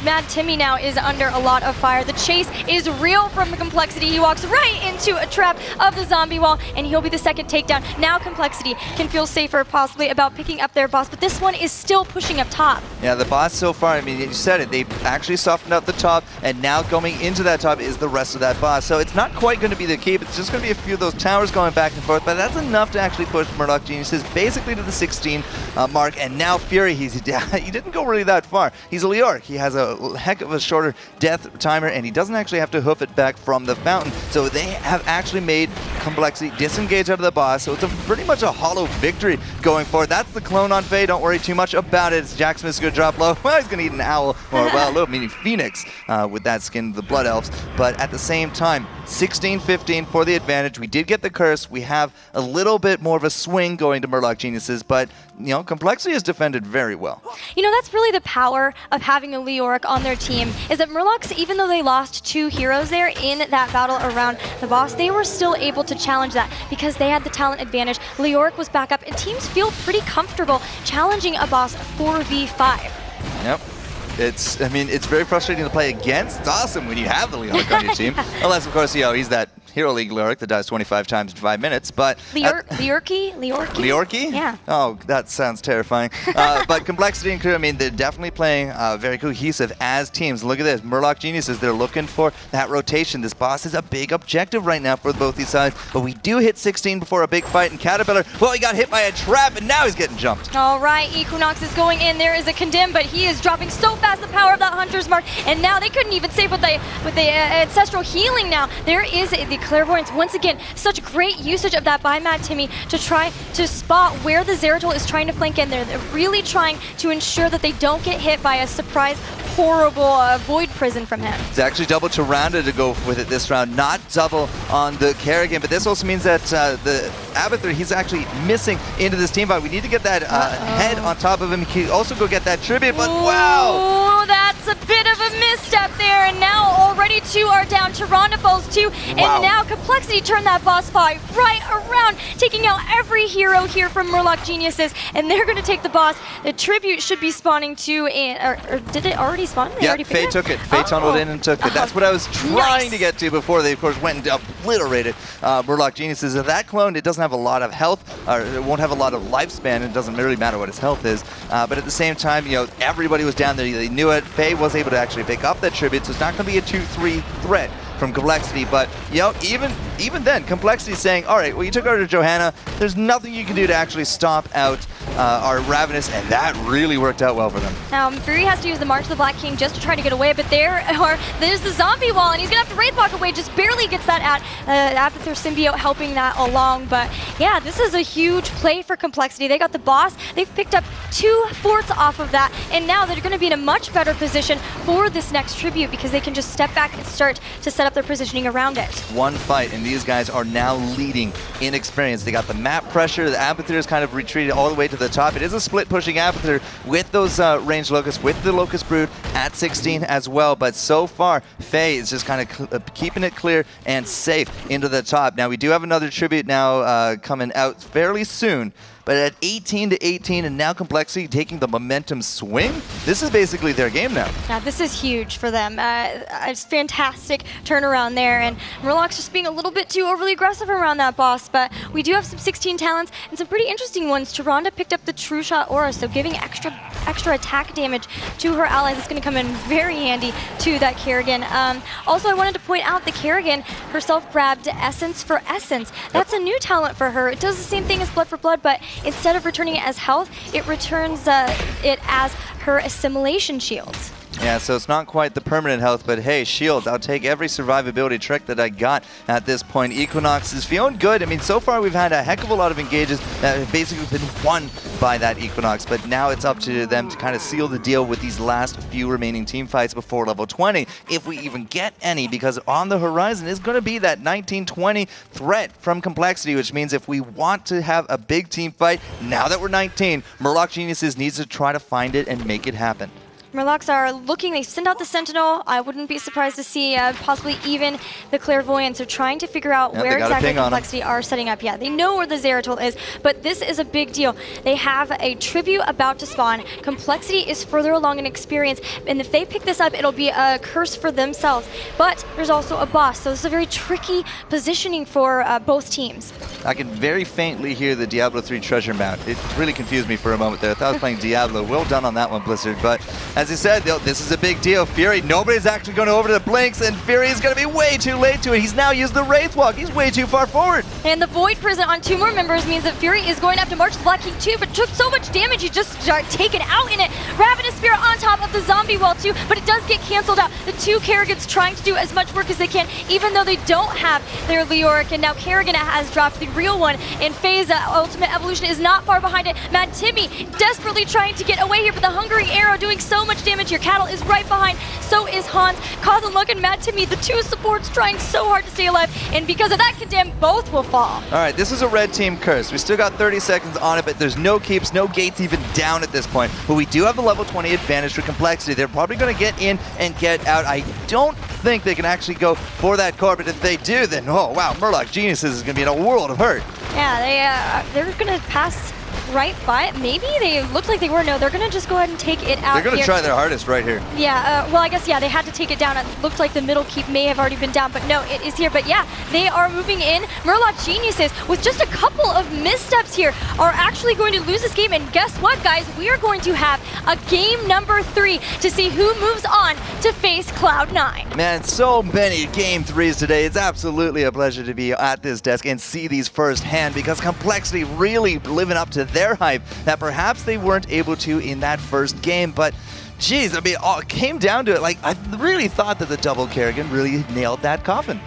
madtimmy now is under a lot of fire. The chase is real from the Complexity. He walks right into a trap of the zombie wall, and he'll be the second takedown. Now Complexity can feel safer possibly about picking up their boss, but this one is still pushing up top. Yeah, the boss so far, I mean, you said it, they've actually softened out the top, and now going into that top is the rest of that boss. So it's not quite going to be the keep, it's just going to be a few of those towers going back and forth, but that's enough to actually push Murloc Geniuses basically to the 16 mark. And now Fury, he didn't go really that far. He's a Leoric. He has a heck of a shorter death timer, and he doesn't actually have to hoof it back from the fountain. So they have actually made Complexity disengage out of the boss. So it's pretty much a hollow victory going forward. That's the clone on Faye. Don't worry too much about it. Jaximus is going to drop low. Well, he's going to eat an owl, or well, a little mini phoenix with that skin, the Blood Elves. But at the same time, 16-15 for the advantage. We did get the curse. We have a little bit more of a swing going to Murloc Geniuses, but you know, Complexity is defended very well. You know, that's really the power of having a Leoric on their team, is that Murlocs, even though they lost 2 heroes there in that battle around the boss, they were still able to challenge that because they had the talent advantage. Leoric was back up, and teams feel pretty comfortable challenging a boss 4v5. Yep. I mean, it's very frustrating to play against. It's awesome when you have the Leoric on your team. Unless, of course, you know, he's that Hero League Leoric that dies 25 times in 5 minutes, but... Leorici? Yeah. Oh, that sounds terrifying. But Complexity and crew, I mean, they're definitely playing very cohesive as teams. Look at this. Murloc Geniuses, they're looking for that rotation. This boss is a big objective right now for both these sides, but we do hit 16 before a big fight, and Caterpillar, well, he got hit by a trap, and now he's getting jumped. All right, Equinox is going in. There is a condemn, but he is dropping so fast the power of that Hunter's Mark, and now they couldn't even save with the Ancestral Healing now. There is the Clairvoyance. Once again, such great usage of that by madtimmy to try to spot where the Zeratul is trying to flank in there. They're really trying to ensure that they don't get hit by a surprise horrible Void Prison from him. It's actually double Tyrande to go with it this round, not double on the Kerrigan, but this also means that the Abathur, he's actually missing into this team fight. We need to get that head on top of him. He can also go get that tribute, but wow! That's a bit of a misstep there, and now already 2 are down. Tyrande falls 2, and now Complexity turned that boss fight right around, taking out every hero here from Murloc Geniuses, and they're going to take the boss. The tribute should be spawning too, or did it already spawn? Yeah, Faye took it. Faye tunneled in and took it. That's what I was trying to get to before they, of course, went and obliterated Murloc Geniuses. That clone, it doesn't have a lot of health, or it won't have a lot of lifespan. It doesn't really matter what his health is. But at the same time, you know, everybody was down there. They knew it. Faye was able to actually pick up that tribute, so it's not going to be a 2-3 threat from Complexity, but you know, even then, Complexity is saying, all right, well, you took over to Johanna, there's nothing you can do to actually stop out our Ravenous, and that really worked out well for them. Fury has to use the March of the Black King just to try to get away, but there's the zombie wall, and he's gonna have to Wraith Walk away, just barely gets that after their symbiote helping that along. But yeah, this is a huge play for Complexity. They got the boss, they've picked up 2 forts off of that, and now they're gonna be in a much better position for this next tribute because they can just step back and start to set up their positioning around it. One fight, and these guys are now leading in experience. They got the map pressure. The Abathur is kind of retreated all the way to the top. It is a split pushing Abathur with those ranged Locusts, with the Locust Brood at 16 as well. But so far, Faye is just kind of keeping it clear and safe into the top. Now, we do have another tribute now coming out fairly soon. But at 18-18, and now Complexity taking the momentum swing, this is basically their game now. Yeah, this is huge for them. It's fantastic turnaround there, and Murloc's just being a little bit too overly aggressive around that boss, but we do have some 16 talents and some pretty interesting ones. Tyrande picked up the True Shot Aura, so giving extra attack damage to her allies is going to come in very handy to that Kerrigan. Also, I wanted to point out the Kerrigan herself grabbed Essence for Essence. That's a new talent for her. It does the same thing as Blood for Blood, but instead of returning it as health, it returns it as her assimilation shields. Yeah, so it's not quite the permanent health, but hey, shields. I'll take every survivability trick that I got at this point. Equinox is feeling good. I mean, so far we've had a heck of a lot of engages that have basically been won by that Equinox, but now it's up to them to kind of seal the deal with these last few remaining team fights before level 20, if we even get any, because on the horizon is going to be that 19-20 threat from Complexity, which means if we want to have a big team fight, now that we're 19, Murloc Geniuses needs to try to find it and make it happen. Murlocs are looking, they send out the Sentinel. I wouldn't be surprised to see possibly even the Clairvoyance. They're trying to figure out where exactly Complexity are setting up. Yeah, they know where the Zeratul is, but this is a big deal. They have a tribute about to spawn. Complexity is further along in experience, and if they pick this up, it'll be a curse for themselves. But there's also a boss, so this is a very tricky positioning for both teams. I can very faintly hear the Diablo 3 treasure mount. It really confused me for a moment there. I thought I was playing Diablo. Well done on that one, Blizzard. But as I said, this is a big deal. Fury, nobody's actually going over to the Blinks, and Fury is going to be way too late to it. He's now used the Wraith Walk. He's way too far forward. And the Void Prison on 2 more members means that Fury is going to have to march the Black King too, but took so much damage he just got taken out in it. Ravenous Spirit on top of the zombie wall too, but it does get canceled out. The 2 Kerrigans trying to do as much work as they can, even though they don't have their Leoric, and now Kerrigan has dropped the real one, and Faye's ultimate evolution is not far behind it. madtimmy desperately trying to get away here, but the Hungering Arrow doing so much damage here. Cattle is right behind, so is Hans. CauthonLuck and madtimmy, the 2 supports trying so hard to stay alive, and because of that, Condemn, both will fall. All right, this is a red team curse. We still got 30 seconds on it, but there's no keeps, no gates even down at this point. But we do have the level 20 advantage for Complexity. They're probably going to get in and get out. I don't think they can actually go for that core, but if they do, then oh wow, Murloc Geniuses is going to be in a world of hurt. Yeah, they're going to pass right by it. Maybe they looked like they were. No, they're going to just go ahead and take it out. They're going to try their hardest right here. Yeah, well, I guess, yeah, they had to take it down. It looked like the middle keep may have already been down, but no, it is here. But yeah, they are moving in. Murloc Geniuses, with just a couple of missteps here, are actually going to lose this game. And guess what, guys? We are going to have a game number 3 to see who moves on to face Cloud9. Man, so many game 3s today. It's absolutely a pleasure to be at this desk and see these firsthand, because Complexity really living up to their hype that perhaps they weren't able to in that first game. But geez, I mean, it came down to it. Like, I really thought that the double Kerrigan really nailed that coffin.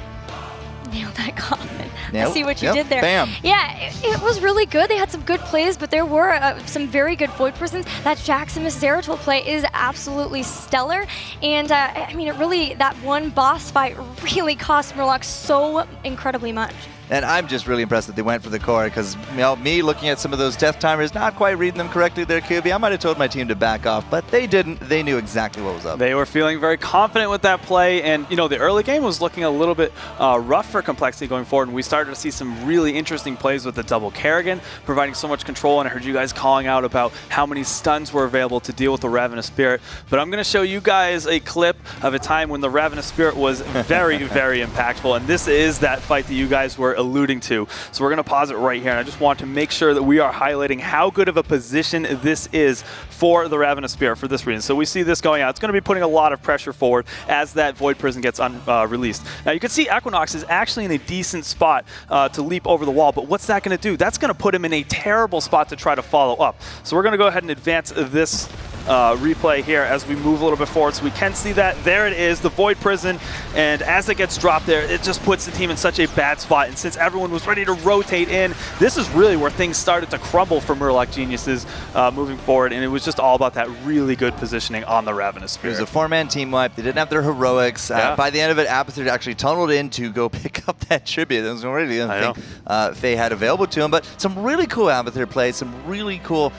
Nailed that coffin. Nailed. I see what you did there. Bam. Yeah, it was really good. They had some good plays, but there were some very good Void Prisons. That Jaximus Zeratul play is absolutely stellar. And I mean, it really, that one boss fight really cost Murloc so incredibly much. And I'm just really impressed that they went for the core, because me looking at some of those death timers, not quite reading them correctly there, QB. I might have told my team to back off, but they didn't. They knew exactly what was up. They were feeling very confident with that play, and you know, the early game was looking a little bit rough for Complexity going forward, and we started to see some really interesting plays with the double Kerrigan, providing so much control, and I heard you guys calling out about how many stuns were available to deal with the Ravenous Spirit. But I'm going to show you guys a clip of a time when the Ravenous Spirit was very, very impactful, and this is that fight that you guys were alluding to. So we're going to pause it right here, and I just want to make sure that we are highlighting how good of a position this is for the Ravenous Spirit for this reason. So we see this going out. It's going to be putting a lot of pressure forward as that Void Prison gets released. Now you can see Equinox is actually in a decent spot to leap over the wall, but what's that going to do? That's going to put him in a terrible spot to try to follow up. So we're going to go ahead and advance this replay here as we move a little bit forward, so we can see that. There it is, the Void Prison, and as it gets dropped there, it just puts the team in such a bad spot, and since everyone was ready to rotate in, this is really where things started to crumble for Murloc Geniuses moving forward, and it was just all about that really good positioning on the Ravenous Spirit. It was a 4-man team wipe. They didn't have their heroics. By the end of it, Abathur actually tunneled in to go pick up that tribute. That was really the only thing Faye had available to him, but some really cool Abathur play, some really cool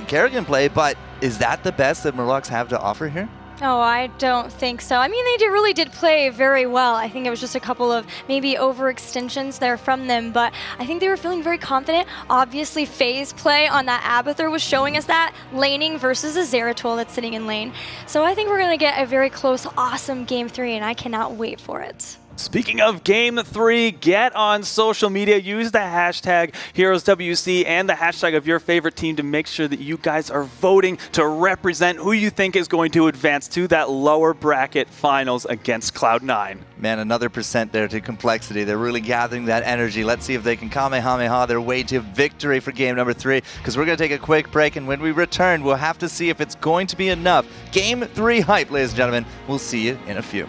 Kerrigan play, but is that the best that Murlocs have to offer here? Oh, I don't think so. I mean, they really did play very well. I think it was just a couple of maybe overextensions there from them, but I think they were feeling very confident. Obviously, Faye's play on that Abathur was showing us that, laning versus a Zeratul that's sitting in lane. So I think we're going to get a very close, awesome Game 3, and I cannot wait for it. Speaking of Game 3, get on social media. Use the hashtag HeroesWC and the hashtag of your favorite team to make sure that you guys are voting to represent who you think is going to advance to that lower bracket finals against Cloud9. Man, another percent there to Complexity. They're really gathering that energy. Let's see if they can Kamehameha their way to victory for game number 3, because we're going to take a quick break, and when we return, we'll have to see if it's going to be enough. Game 3 hype, ladies and gentlemen. We'll see you in a few.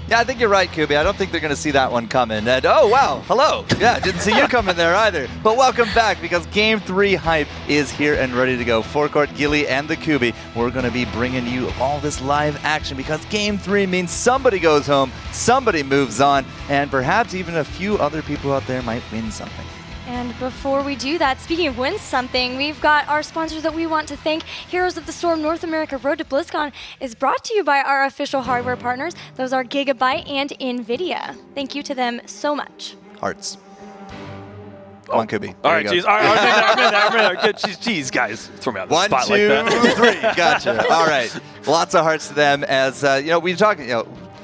Yeah, I think you're right, Kubi. I don't think they're going to see that one coming. And oh, wow, hello. Yeah, didn't see you coming there either. But welcome back, because Game 3 hype is here and ready to go. Forecourt, Gilly, and the Kubi, we're going to be bringing you all this live action, because Game 3 means somebody goes home, somebody moves on, and perhaps even a few other people out there might win something. And before we do that, speaking of win something, we've got our sponsors that we want to thank. Heroes of the Storm North America Road to BlizzCon is brought to you by our official hardware partners. Those are Gigabyte and NVIDIA. Thank you to them so much. Hearts. Come on, Kubi. All right, geez. All right, I'm in there. Good. Jeez, guys. Throw me on the spot like that. 1, 2, 3. Gotcha. All right. Lots of hearts to them. As, we talk,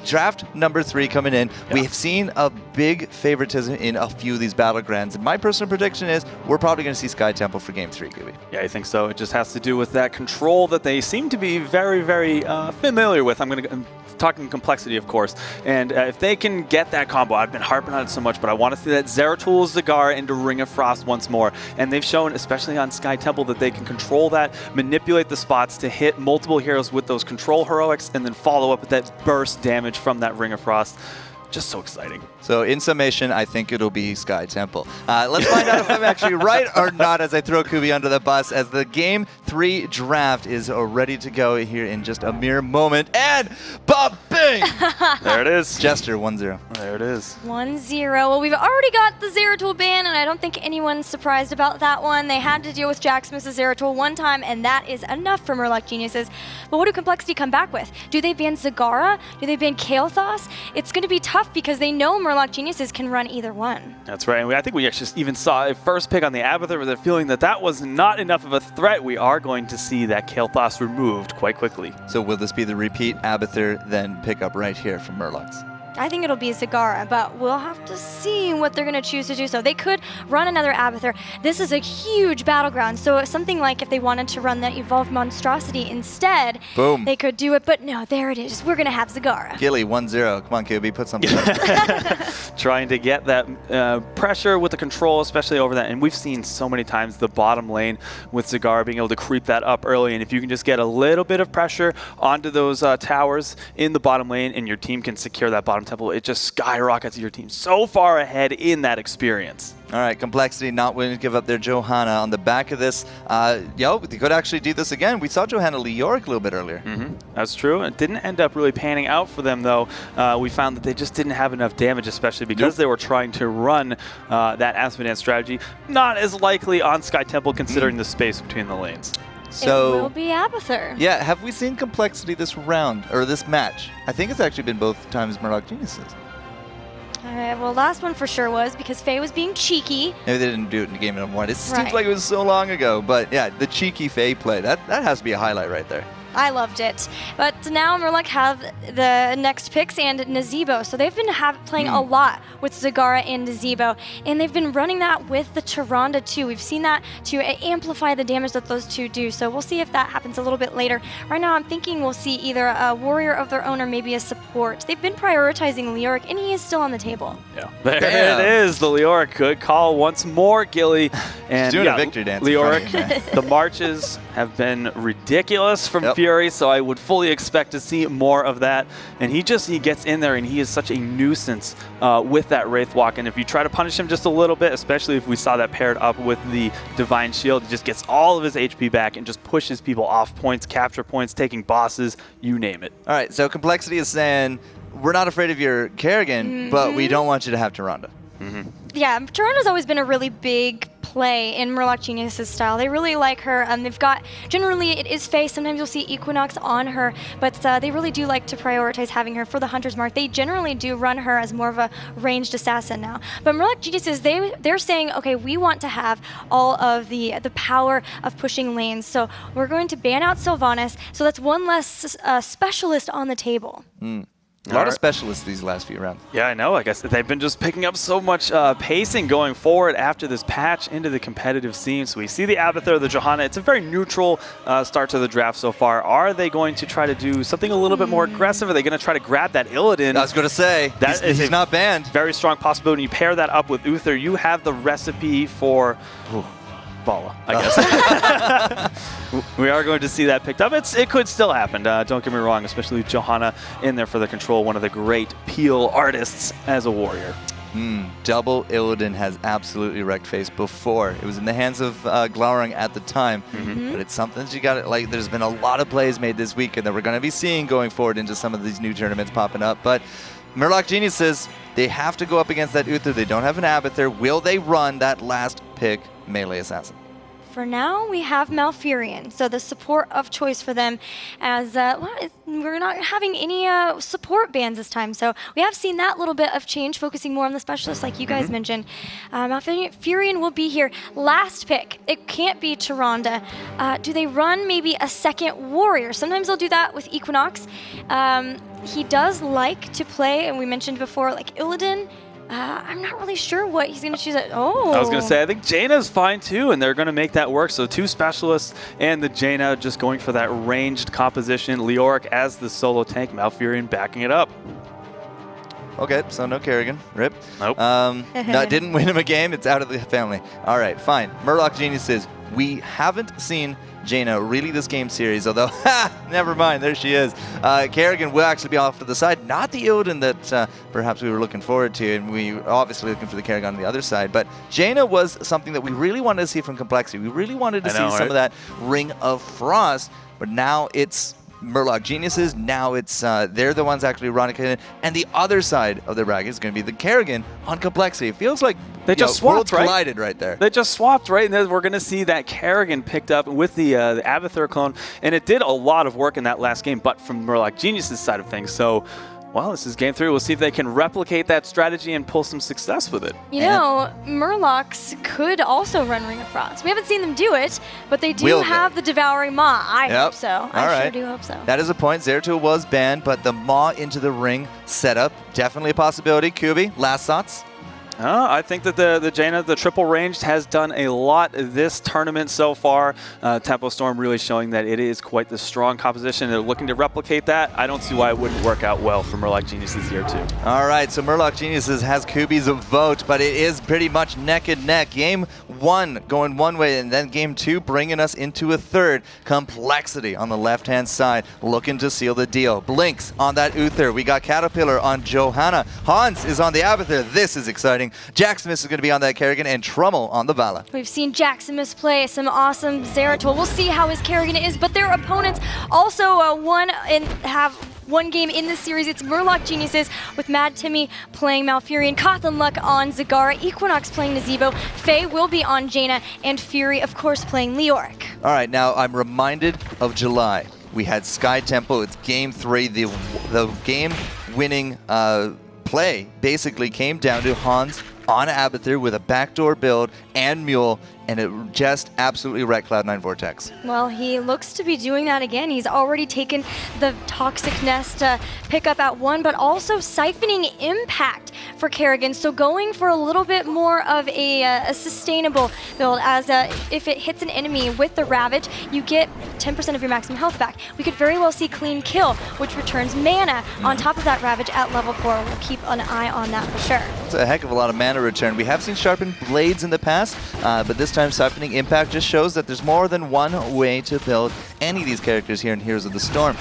draft number 3 coming in. Yeah. We've seen a big favoritism in a few of these battlegrounds, and my personal prediction is we're probably going to see Sky Temple for Game 3, Kubi. Yeah, I think so. It just has to do with that control that they seem to be very, very familiar with. I'm talking Complexity, of course, and if they can get that combo, I've been harping on it so much, but I want to see that Zeratul Zagara into Ring of Frost once more, and they've shown, especially on Sky Temple, that they can control that, manipulate the spots to hit multiple heroes with those control heroics, and then follow up with that burst damage from that Ring of Frost. Just so exciting. So in summation, I think it'll be Sky Temple. Let's find out if I'm actually right or not as I throw Kubi under the bus, as the Game 3 draft is ready to go here in just a mere moment. And ba-bing! There it is. Jester 1-0. There it is. 1-0. Well, we've already got the Zeratul ban, and I don't think anyone's surprised about that one. They had to deal with Jaximus' Zeratul one time, and that is enough for Murloc Geniuses. But what do Complexity come back with? Do they ban Zagara? Do they ban Kael'thas? It's going to be tough, because they know Murloc Geniuses can run either one. That's right, and I think we actually even saw a first pick on the Abathur with a feeling that that was not enough of a threat. We are going to see that Kael'thas removed quite quickly. So will this be the repeat Abathur then pick up right here from Murloc's? I think it'll be Zagara, but we'll have to see what they're going to choose to do. So they could run another Abathur. This is a huge battleground, so something like if they wanted to run that Evolved Monstrosity instead, boom, they could do it. But no, there it is. We're going to have Zagara. Gilly, 1-0. Come on, Kubi, put something Trying to get that pressure with the control, especially over that. And we've seen so many times the bottom lane with Zagara being able to creep that up early. And if you can just get a little bit of pressure onto those towers in the bottom lane, and your team can secure that bottom temple, it just skyrockets your team so far ahead in that experience. All right, Complexity not willing to give up their Johanna on the back of this. They could actually do this again. We saw Johanna Leoric a little bit earlier. That's true. It didn't end up really panning out for them, though. We found that they just didn't have enough damage, especially because they were trying to run that Asmodean strategy. Not as likely on Sky Temple, considering the space between the lanes. So, it will be Abathur. Yeah, have we seen Complexity this round, or this match? I think it's actually been both times Murloc Geniuses. Well, last one for sure was because Faye was being cheeky. Maybe they didn't do it in game number 1. It seems like it was so long ago, but yeah, the cheeky Faye play, that has to be a highlight right there. I loved it. But now Murloc have the next picks and Nazebo. So they've been playing a lot with Zagara and Nazebo. And they've been running that with the Tyrande too. We've seen that to amplify the damage that those two do. So we'll see if that happens a little bit later. Right now I'm thinking we'll see either a warrior of their own or maybe a support. They've been prioritizing Leoric, and he is still on the table. Yeah, there it is. The Leoric. Good call once more, Gilly. And doing a victory dance. Leoric, the marches have been ridiculous from Fury, so I would fully expect to see more of that. And he gets in there, and he is such a nuisance with that Wraith Walk. And if you try to punish him just a little bit, especially if we saw that paired up with the Divine Shield, he just gets all of his HP back and just pushes people off points, capture points, taking bosses, you name it. All right, so Complexity is saying, we're not afraid of your Kerrigan, but we don't want you to have Tyrande. Yeah, Tyrande's always been a really big play in Murloc Geniuses style. They really like her. They've got, generally it is Faye, sometimes you'll see Equinox on her, but they really do like to prioritize having her for the Hunter's Mark. They generally do run her as more of a ranged assassin now. But Murloc Geniuses, they're saying, okay, we want to have all of the power of pushing lanes, so we're going to ban out Sylvanas, so that's one less specialist on the table. A lot of specialists these last few rounds. Yeah, I know. I guess they've been just picking up so much pacing going forward after this patch into the competitive scene. So we see the Abathur, the Johanna. It's a very neutral start to the draft so far. Are they going to try to do something a little bit more aggressive? Are they going to try to grab that Illidan? I was going to say, he's not banned. Very strong possibility. You pair that up with Uther, you have the recipe for... Bala, I guess. We are going to see that picked up. It could still happen. Don't get me wrong, especially Johanna in there for the control, one of the great peel artists as a warrior. Double Illidan has absolutely wrecked Face before. It was in the hands of Glaurung at the time, but it's something that you got to, like, there's been a lot of plays made this weekend that we're going to be seeing going forward into some of these new tournaments popping up. But Murloc Geniuses, they have to go up against that Uther. They don't have an Abathur. Will they run that last pick melee assassin? For now, we have Malfurion, so the support of choice for them, as we're not having any support bans this time, so we have seen that little bit of change, focusing more on the specialists like you guys mentioned. Malfurion will be here. Last pick, it can't be Tyrande. Do they run maybe a second warrior? Sometimes they'll do that with Equinox. He does like to play, and we mentioned before, like Illidan. I'm not really sure what he's going to choose. I was going to say, I think Jaina's fine too, and they're going to make that work. So 2 specialists and the Jaina just going for that ranged composition. Leoric as the solo tank, Malfurion backing it up. Okay, so no Kerrigan. Rip. Nope. No, didn't win him a game. It's out of the family. All right, fine. Murloc Geniuses. We haven't seen Jaina really this game series, although, never mind, there she is. Kerrigan will actually be off to the side. Not the Illidan that perhaps we were looking forward to, and we were obviously looking for the Kerrigan on the other side. But Jaina was something that we really wanted to see from Complexity. We really wanted to see some of that Ring of Frost, but now it's Murloc Geniuses. Now it's they're the ones actually running it, and the other side of the bracket is going to be the Kerrigan on Complexity. It feels like they just swapped, worlds collided right there. They just swapped, right? And then we're going to see that Kerrigan picked up with the Abathur clone, and it did a lot of work in that last game, but from Murloc Geniuses' side of things. So, well, this is game 3. We'll see if they can replicate that strategy and pull some success with it. You know, Murlocs could also run Ring of Frost. We haven't seen them do it, but they do have the Devouring Maw. I hope so. I sure do hope so. That is a point. Zeratul was banned, but the Maw into the ring setup, definitely a possibility. Kubi, last thoughts? I think that the Jaina, the triple ranged, has done a lot this tournament so far. Tempo Storm really showing that it is quite the strong composition. They're looking to replicate that. I don't see why it wouldn't work out well for Murloc Geniuses here too. All right, so Murloc Geniuses has Kubi's vote, but it is pretty much neck and neck. Game 1 going one way, and then game 2 bringing us into a third. Complexity on the left-hand side, looking to seal the deal. Blinks on that Uther. We got Caterpillar on Johanna. Hans is on the Abathur. This is exciting. Jaximus is going to be on that Kerrigan, and Trummel on the Vala. We've seen Jaximus play some awesome Zeratul. We'll see how his Kerrigan is, but their opponents also have one game in this series. It's Murloc Geniuses with madtimmy playing Malfurion, CauthonLuck on Zagara, Equinox playing Nazeebo, Faye will be on Jaina, and Fury, of course, playing Leoric. All right, now I'm reminded of July. We had Sky Temple. It's game 3. The game-winning play basically came down to Hans on Abathur with a backdoor build and Mule, and it just absolutely wrecked Cloud9 Vortex. Well, he looks to be doing that again. He's already taken the Toxic Nest pick up at 1, but also siphoning Impact for Kerrigan, so going for a little bit more of a sustainable build, as if it hits an enemy with the Ravage, you get 10% of your maximum health back. We could very well see Clean Kill, which returns mana on top of that Ravage at level 4. We'll keep an eye on that for sure. It's a heck of a lot of mana return. We have seen Sharpened Blades in the past, but this time siphoning Impact just shows that there's more than one way to build any of these characters here in Heroes of the Storm.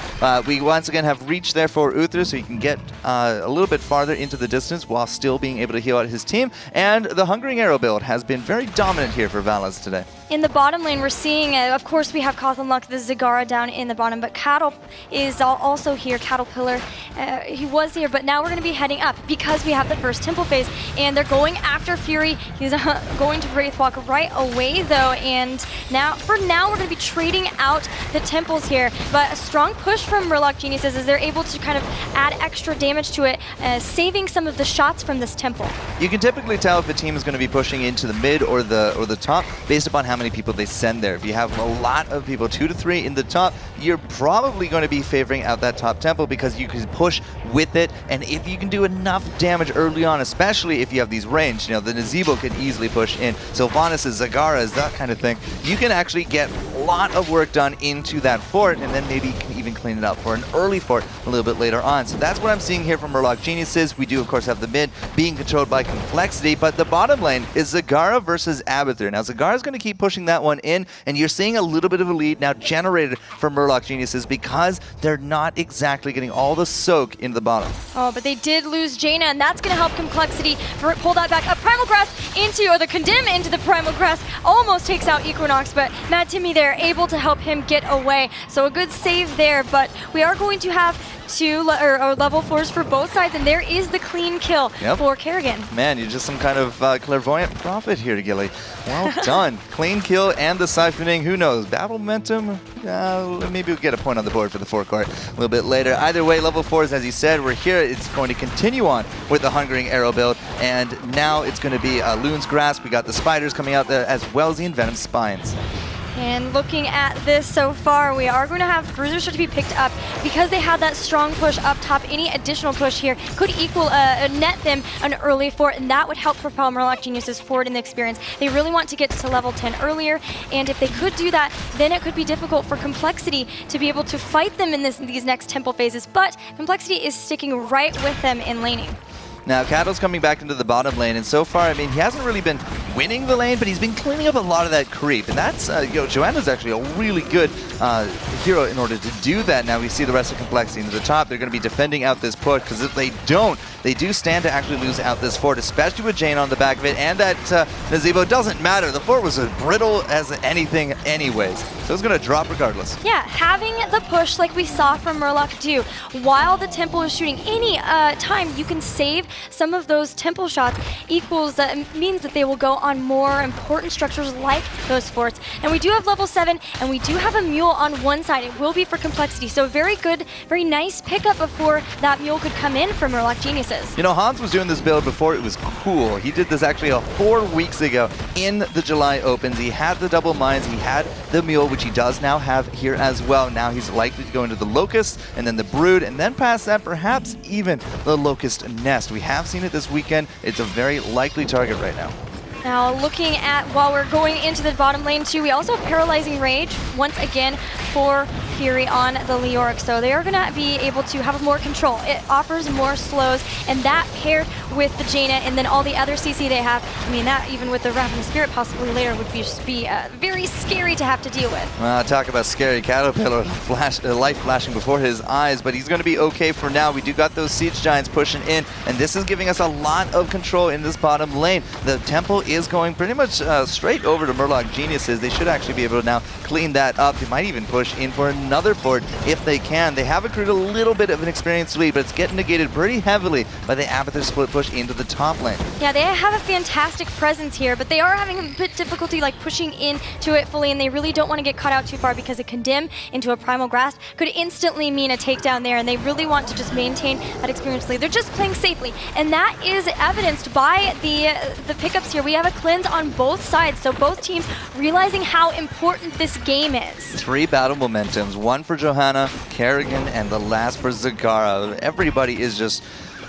We once again have reach there for Uther, so he can get a little bit farther into the distance while still being able to heal out his team. And the Hungering Arrow build has been very dominant here for Valas today. In the bottom lane, we're seeing, of course, we have CauthonLuck, the Zagara down in the bottom, but Cattle is also here, Cattlepillar. He was here, but now we're going to be heading up because we have the first temple phase, and they're going after Fury. He's going to Wraithwalk right away, though, and for now, we're going to be trading out the temples here, but a strong push from Murloc Geniuses as they're able to kind of add extra damage to it, saving some of the shots from this temple. You can typically tell if a team is going to be pushing into the mid or the top based upon how many people they send there. If you have a lot of people, 2 to 3 in the top, you're probably going to be favoring out that top temple because you can push with it, and if you can do enough damage early on, especially if you have these range, the Nazebo can easily push in, Sylvanas, Zagaras, that kind of thing, you can actually get a lot of work done into that fort, and then maybe you can even clean it up for an early fort a little bit later on. So that's what I'm seeing here from Murloc Geniuses. We do, of course, have the mid being controlled by Complexity, but the bottom lane is Zagara versus Abathur. Now, Zagara's going to keep pushing that one in, and you're seeing a little bit of a lead now generated for Murloc Geniuses because they're not exactly getting all the soak into the bottom. Oh, but they did lose Jaina, and that's going to help Complexity pull that back up. Primal Grasp or the Condemn into the Primal Grasp almost takes out Equinox, but madtimmy there able to help him get away. So a good save there, but we are going to have level 4s for both sides, and there is the clean kill for Kerrigan. Man, you're just some kind of clairvoyant prophet here, Gilly. Well done. Clean kill and the siphoning. Who knows? Battle momentum? Maybe we'll get a point on the board for the forecourt a little bit later. Either way, level 4s, as you said, we're here. It's going to continue on with the Hungering Arrow build, and now it's going to be Loon's Grasp. We got the spiders coming out there, as well as the Envenomed Spines. And looking at this so far, we are going to have Bruiser start to be picked up because they had that strong push up top. Any additional push here could equal net them an early fort, and that would help propel Murloc Geniuses forward in the experience. They really want to get to level 10 earlier, and if they could do that, then it could be difficult for Complexity to be able to fight them in these next temple phases, but Complexity is sticking right with them in laning. Now, Cattle's coming back into the bottom lane, and so far, I mean, he hasn't really been winning the lane, but he's been cleaning up a lot of that creep, and that's, Joanna's actually a really good hero in order to do that. Now we see the rest of Complexity into the top. They're going to be defending out this push, because if they don't, they do stand to actually lose out this fort, especially with Jane on the back of it, and that Nazebo doesn't matter. The fort was as brittle as anything anyways, so it's going to drop regardless. Yeah, having the push like we saw from Murloc do, while the temple is shooting any time you can save some of those temple shots means that they will go on more important structures like those forts. And we do have level 7, and we do have a mule on one side. It will be for Complexity, so very good, very nice pickup before that mule could come in for Murloc Geniuses. Hans was doing this build before it was cool. He did this actually 4 weeks ago in the July Opens. He had the double mines, he had the mule, which he does now have here as well. Now he's likely to go into the Locust, and then the Brood, and then past that, perhaps even the Locust Nest. We have seen it this weekend. It's a very likely target right now. Now looking at, while we're going into the bottom lane too, we also have Paralyzing Rage once again for Fury on the Leoric, so they are going to be able to have more control. It offers more slows, and that paired with the Jaina and then all the other CC they have, I mean, that even with the Wrath and the Spirit possibly later would be very scary to have to deal with. Talk about scary. Caterpillar light flashing before his eyes, but he's going to be okay for now. We do got those Siege Giants pushing in, and this is giving us a lot of control in this bottom lane. The Temple is going pretty much straight over to Murloc Geniuses. They should actually be able to now clean that up. They might even push in for another fort if they can. They have accrued a little bit of an experienced lead, but it's getting negated pretty heavily by the Abathur split push into the top lane. Yeah, they have a fantastic presence here, but they are having a bit difficulty like pushing into it fully, and they really don't want to get caught out too far because a Condemn into a Primal Grasp could instantly mean a takedown there, and they really want to just maintain that experienced lead. They're just playing safely, and that is evidenced by the pickups here. We have a cleanse on both sides, so both teams realizing how important this game is. 3 battle momentums, 1 for Johanna, Kerrigan, and the last for Zagara. Everybody is just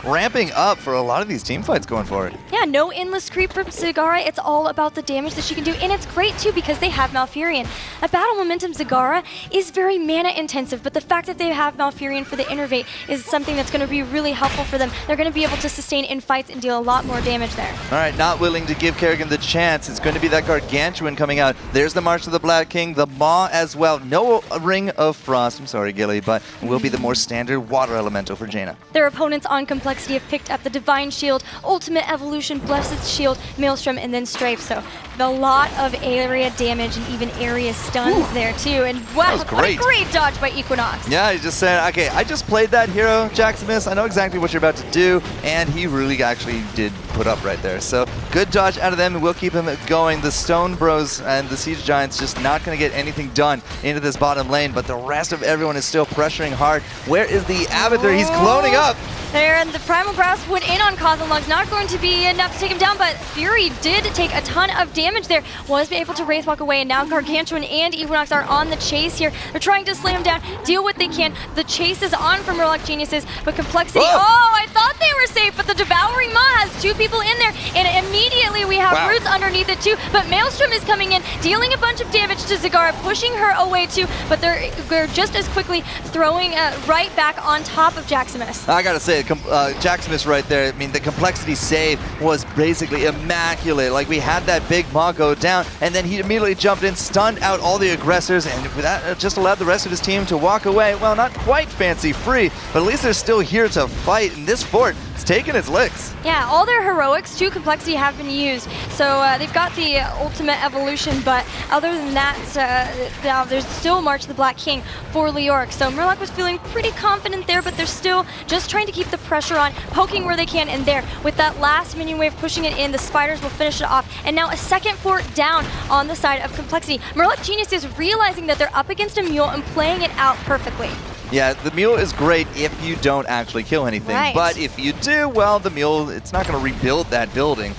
ramping up for a lot of these team fights going forward. Yeah, no endless creep from Zagara. It's all about the damage that she can do, and it's great too because they have Malfurion. A Battle Momentum Zagara is very mana intensive, but the fact that they have Malfurion for the Innervate is something that's going to be really helpful for them. They're going to be able to sustain in fights and deal a lot more damage there. All right, not willing to give Kerrigan the chance. It's going to be that Gargantuan coming out. There's the March of the Black King, the Maw as well. No Ring of Frost, I'm sorry, Gilly, but will be the more standard water elemental for Jaina. Their opponents on Complexity have picked up the Divine Shield, Ultimate Evolution, Blessed Shield, Maelstrom, and then Strafe. So a lot of area damage and even area stuns there too. And wow, what a great dodge by Equinox. Yeah, he just said, okay, I just played that hero, Jaximus. I know exactly what you're about to do. And he really actually did put up right there. So good dodge out of them, and we'll keep him going. The Stone Bros and the Siege Giants just not going to get anything done into this bottom lane, but the rest of everyone is still pressuring hard. Where is the Abathur? He's cloning up. There, and the Primal Grasp went in on CauthonLuck. Not going to be enough to take him down, but Fury did take a ton of damage there. Was able to Wraithwalk away, and now Gargantuan and Equinox are on the chase here. They're trying to slam down, deal what they can. The chase is on for Murloc Geniuses, but Complexity, oh, I thought they were safe, but the Devouring Maw has two people in there, and immediately we have Roots underneath it too, but Maelstrom is coming in, dealing a bunch of damage to Zagara, pushing her away too, but they're just as quickly throwing right back on top of Jaximus. I gotta say, Jaximus right there, I mean, the Complexity save was basically immaculate. Like, we had that big Maw go down, and then he immediately jumped in, stunned out all the aggressors, and that just allowed the rest of his team to walk away. Well, not quite fancy-free, but at least they're still here to fight, and this fort is taking its licks. Yeah, all their heroics to Complexity have been used, so they've got the Ultimate Evolution, but other than that, now there's still March of the Black King for Leoric. So Murloc was feeling pretty confident there, but they're still just trying to keep the pressure on, poking where they can, and there, with that last minion wave pushing it in, the spiders will finish it off, and now a second fort down on the side of Complexity. Murloc Genius is realizing that they're up against a mule and playing it out perfectly. Yeah, the mule is great if you don't actually kill anything. Right. But if you do, well, the mule, it's not going to rebuild that building.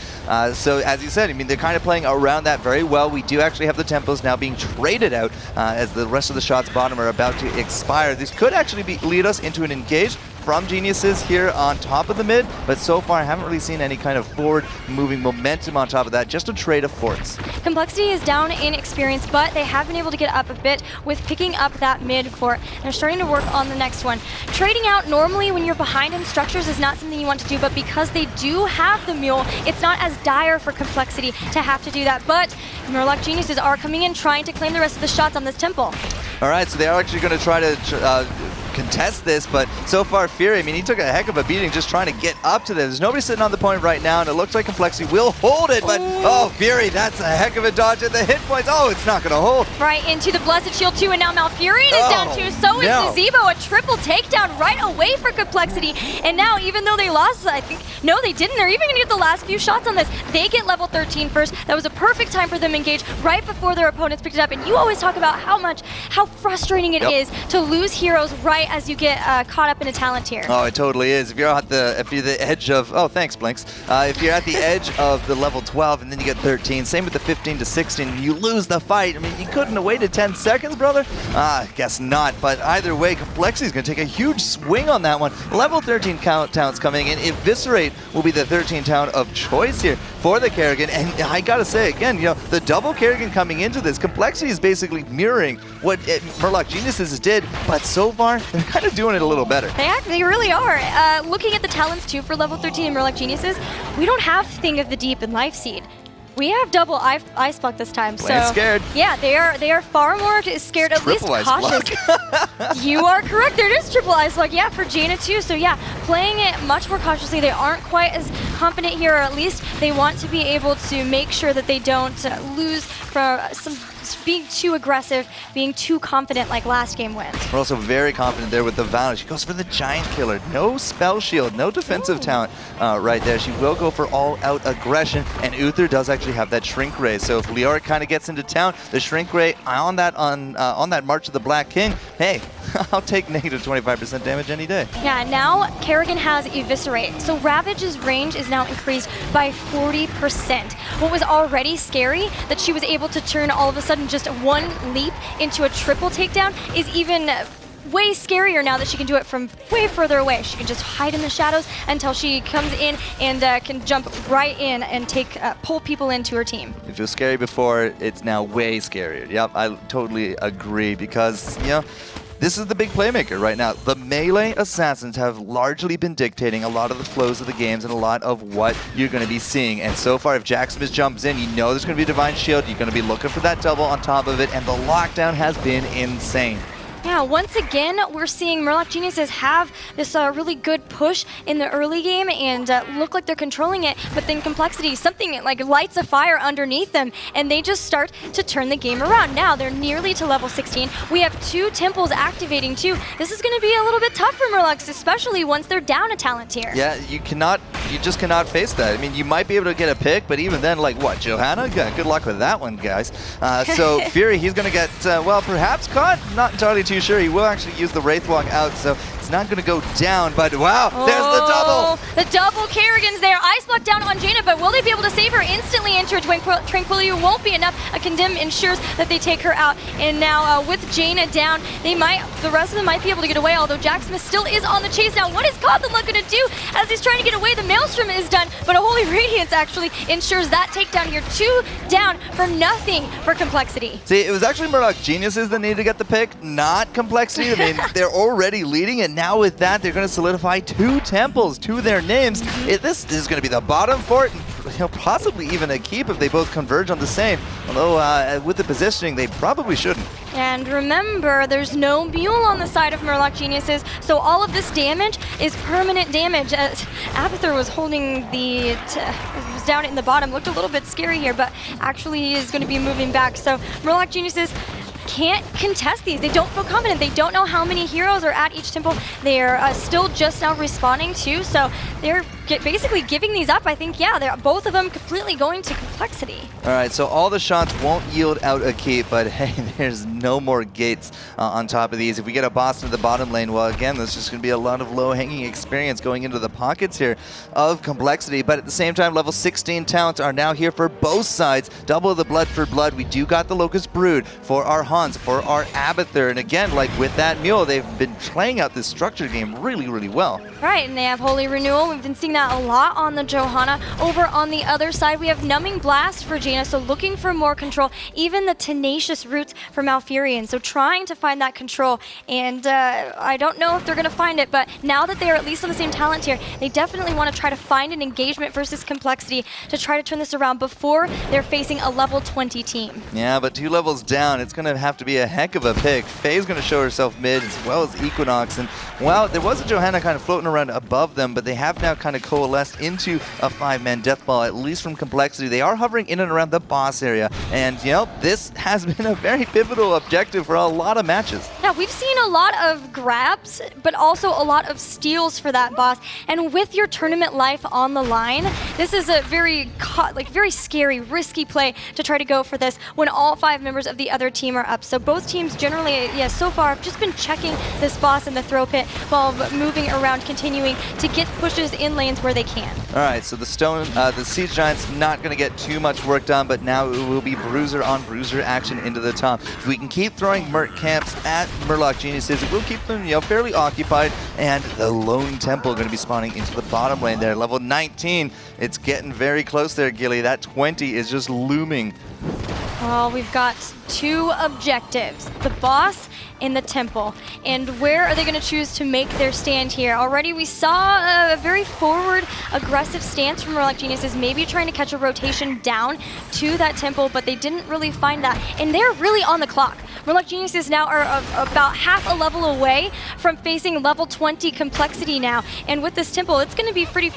So as you said, I mean, they're kind of playing around that very well. We do actually have the tempos now being traded out as the rest of the shots bottom are about to expire. This could actually lead us into an engage from Geniuses here on top of the mid, but so far I haven't really seen any kind of forward moving momentum on top of that, just a trade of forts. Complexity is down in experience, but they have been able to get up a bit with picking up that mid fort. They're starting to work on the next one. Trading out normally when you're behind in structures is not something you want to do, but because they do have the mule, it's not as dire for Complexity to have to do that. But Murloc Geniuses are coming in trying to claim the rest of the shots on this temple. All right, so they are actually going to try to contest this, but so far Fury, I mean, he took a heck of a beating just trying to get up to this. There's nobody sitting on the point right now, and it looks like Complexity will hold it, but oh, Fury, that's a heck of a dodge at the hit points. Oh, it's not going to hold. Right into the Blessed Shield too, and now Malfurion is down too. So is Nazebo, a triple takedown right away for Complexity. And now, even though they lost, I think, no, they didn't. They're even going to get the last few shots on this. They get level 13 first. That was a perfect time for them to engage right before their opponents picked it up. And you always talk about how frustrating it is to lose heroes right as you get caught up in a talent tier. Oh, it totally is. If you're the edge of, oh, thanks, Blinks. If you're at the edge of the level 12 and then you get 13, same with the 15 to 16, you lose the fight. I mean, you couldn't have waited 10 seconds, brother? I guess not. But either way, Complexity's going to take a huge swing on that one. Level 13 towns coming in. Eviscerate will be the 13 town of choice here for the Kerrigan. And I got to say, again, you know, the double Kerrigan coming into this, Complexity is basically mirroring what Murloc Geniuses did, but so far, they're kind of doing it a little better. They really are. Looking at the talents too for level 13 in Murloc Geniuses, we don't have Thing of the Deep and Life Seed. We have double Ice Block this time, so scared. Yeah, they are far more scared, at least cautious. You are correct. There is triple Ice Block, yeah, for Jaina too. So yeah, playing it much more cautiously. They aren't quite as confident here, or at least they want to be able to make sure that they don't lose for being too aggressive, being too confident like last game went. We're also very confident there with the Valor. She goes for the Giant Killer. No spell shield, no defensive talent right there. She will go for all-out aggression, and Uther does actually have that Shrink Ray. So if Leoric kind of gets into town, the Shrink Ray on that March of the Black King, hey, I'll take negative 25% damage any day. Yeah, now Kerrigan has Eviscerate, so Ravage's range is now increased by 40%. What was already scary, that she was able to turn all of a sudden just one leap into a triple takedown, is even way scarier now that she can do it from way further away. She can just hide in the shadows until she comes in and can jump right in and pull people into her team. If it was scary before, it's now way scarier. Yep, I totally agree because, you know, this is the big playmaker right now. The melee assassins have largely been dictating a lot of the flows of the games and a lot of what you're going to be seeing. And so far, if Jaximus jumps in, you know there's going to be Divine Shield. You're going to be looking for that double on top of it, and the lockdown has been insane. Yeah, once again, we're seeing Murloc Geniuses have this really good push in the early game and look like they're controlling it, but then Complexity, something like lights a fire underneath them, and they just start to turn the game around. Now they're nearly to level 16. We have 2 temples activating too. This is going to be a little bit tough for Murlocs, especially once they're down a talent tier. Yeah, you just cannot face that. I mean, you might be able to get a pick, but even then, like what, Johanna? Good luck with that one, guys. So Fury, he's going to get, well, perhaps caught. Not entirely too sure. He will actually use the Wraithwalk out, so it's not going to go down, but wow, there's the double! The double Kerrigan's there. Ice Block down on Jaina, but will they be able to save her instantly into a Tranquility? Won't be enough. A Condemn ensures that they take her out. And now with Jaina down, the rest of them might be able to get away, although Jaximus still is on the chase now. What is CauthonLuck going to do as he's trying to get away? The Maelstrom is done, but a Holy Radiance actually ensures that takedown here. 2 down for nothing for Complexity. See, it was actually Murloc Geniuses that needed to get the pick, not Complexity. I mean, they're already leading, and now with that, they're going to solidify 2 temples to their names. This is going to be the bottom fort, and possibly even a keep if they both converge on the same. Although, with the positioning, they probably shouldn't. And remember, there's no mule on the side of Murloc Geniuses, so all of this damage is permanent damage. Abathur was holding was down in the bottom, looked a little bit scary here, but actually he is going to be moving back. So Murloc Geniuses can't contest these. They don't feel confident. They don't know how many heroes are at each temple. They're still just now respawning too, so they're basically giving these up. I think, yeah, they're both of them completely going to Complexity. All right, so all the shots won't yield out a keep, but hey, there's no more gates on top of these. If we get a boss into the bottom lane, well, again, there's just going to be a lot of low-hanging experience going into the pockets here of Complexity, but at the same time, level 16 talents are now here for both sides. Double the blood for blood. We do got the Locust Brood for our Hans, for our Abathur, and again, like with that mule, they've been playing out this structured game really, really well. Right, and they have Holy Renewal. We've been seeing that a lot on the Johanna. Over on the other side, we have Numbing Blast for Jaina, so looking for more control. Even the Tenacious Roots for Malfurion, so trying to find that control. And I don't know if they're going to find it, but now that they are at least on the same talent tier, they definitely want to try to find an engagement versus Complexity to try to turn this around before they're facing a level 20 team. Yeah, but 2 levels down, it's going to have to be a heck of a pick. Faye's going to show herself mid as well as Equinox, and well, there was a Johanna kind of floating around above them, but they have now kind of coalesced into a 5-man death ball, at least from Complexity. They are hovering in and around the boss area, and you know, this has been a very pivotal objective for a lot of matches. Yeah, we've seen a lot of grabs, but also a lot of steals for that boss, and with your tournament life on the line, this is a very scary, risky play to try to go for this when all 5 members of the other team are up. So both teams generally, yeah, so far have just been checking this boss in the throw pit while moving around, continuing to get pushes in lanes where they can. All right, so the Siege Giant's not going to get too much work done, but now it will be bruiser on bruiser action into the top. If we can keep throwing Merc camps at Murloc Geniuses, it will keep them, you know, fairly occupied, and the Lone Temple going to be spawning into the bottom lane there. Level 19, it's getting very close there, Gilly. That 20 is just looming. Well, we've got 2 objectives, the boss and the temple. And where are they going to choose to make their stand here? Already we saw a very forward, aggressive stance from Murloc Geniuses, maybe trying to catch a rotation down to that temple, but they didn't really find that. And they're really on the clock. Murloc Geniuses now are about half a level away from facing level 20 Complexity now. And with this temple, it's going to be pretty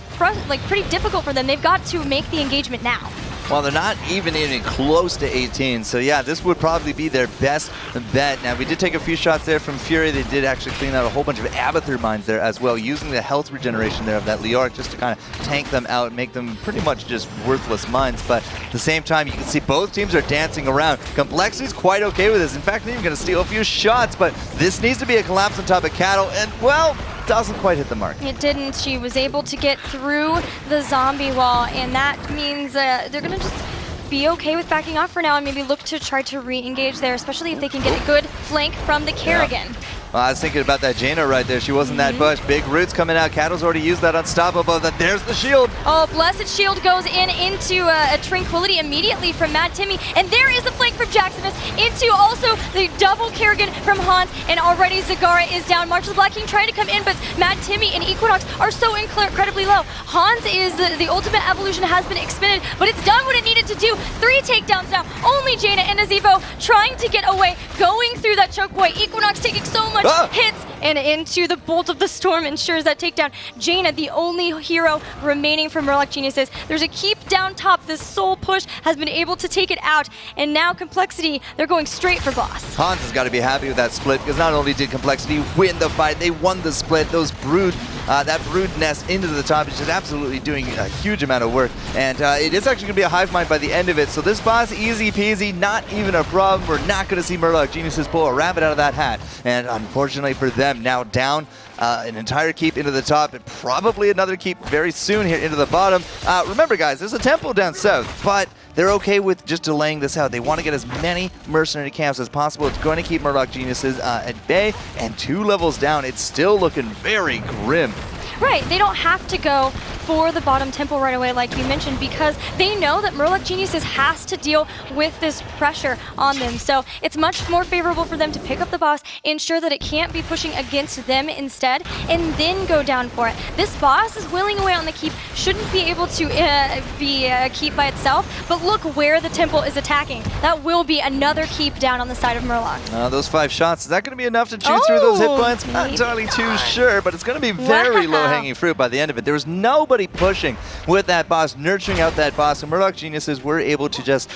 difficult for them. They've got to make the engagement now. Well, they're not even close to 18, so yeah, this would probably be their best bet. Now, we did take a few shots there from Fury. They did actually clean out a whole bunch of Abathur mines there as well, using the health regeneration there of that Leoric just to kind of tank them out and make them pretty much just worthless mines. But at the same time, you can see both teams are dancing around. Complexity's quite okay with this. In fact, they're even going to steal a few shots, but this needs to be a collapse on top of Cattle, and, well, doesn't quite hit the mark. It didn't. She was able to get through the zombie wall, and that means they're going to just be okay with backing off for now and maybe look to try to re-engage there, especially if they can get a good flank from the Kerrigan. Well, I was thinking about that Jaina right there. She wasn't that bush. Big roots coming out. Cattle's already used that unstoppable. There's the shield. Oh, Blessed Shield goes into a Tranquility immediately from madtimmy. And there is the flank from Jaximus into also the double Kerrigan from Hans. And already Zagara is down. March of the Black King trying to come in, but madtimmy and Equinox are so incredibly low. Hans is the ultimate evolution has been expended, but it's done what it needed to do. 3 takedowns now. Only Jaina and Nazeebo trying to get away, going through that choke point. Equinox taking so much hits, and into the Bolt of the Storm ensures that takedown. Jaina, the only hero remaining from Murloc Geniuses. There's a keep down top. This soul push has been able to take it out, and now Complexity, they're going straight for boss. Hans has got to be happy with that split, because not only did Complexity win the fight, they won the split. Those brood, that brood nest into the top is just absolutely doing a huge amount of work, and it is actually going to be a hive mind by the end of it. So this boss, easy peasy, not even a problem. We're not going to see Murloc Geniuses pull a rabbit out of that hat, and unfortunately for them, now down an entire keep into the top, and probably another keep very soon here into the bottom. Remember, guys, there's a temple down south, but they're okay with just delaying this out. They want to get as many mercenary camps as possible. It's going to keep Murloc Geniuses at bay, and 2 levels down, it's still looking very grim. Right, they don't have to go for the bottom temple right away like you mentioned, because they know that Murloc Geniuses has to deal with this pressure on them. So it's much more favorable for them to pick up the boss, ensure that it can't be pushing against them instead, and then go down for it. This boss is willing away on the keep, shouldn't be able to be a keep by itself, but look where the temple is attacking. That will be another keep down on the side of Murloc. Those 5 shots, is that going to be enough to chew through those hit points? Not entirely too sure, but it's going to be very low-hanging fruit by the end of it. There was nobody pushing with that boss, nurturing out that boss, and Murloc Geniuses were able to just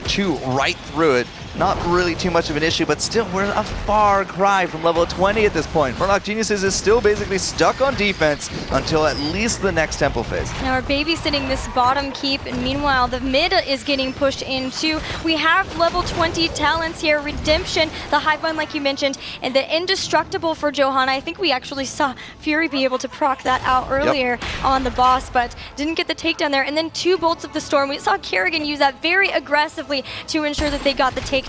chew right through it. Not really too much of an issue, but still, we're a far cry from level 20 at this point. Murloc Geniuses is still basically stuck on defense until at least the next temple phase. Now we're babysitting this bottom keep, and meanwhile the mid is getting pushed into. We have level 20 talents here, Redemption, the hive mind like you mentioned, and the Indestructible for Johanna. I think we actually saw Fury be able to proc that out earlier on the boss, but didn't get the takedown there. And then 2 Bolts of the Storm. We saw Kerrigan use that very aggressively to ensure that they got the takedown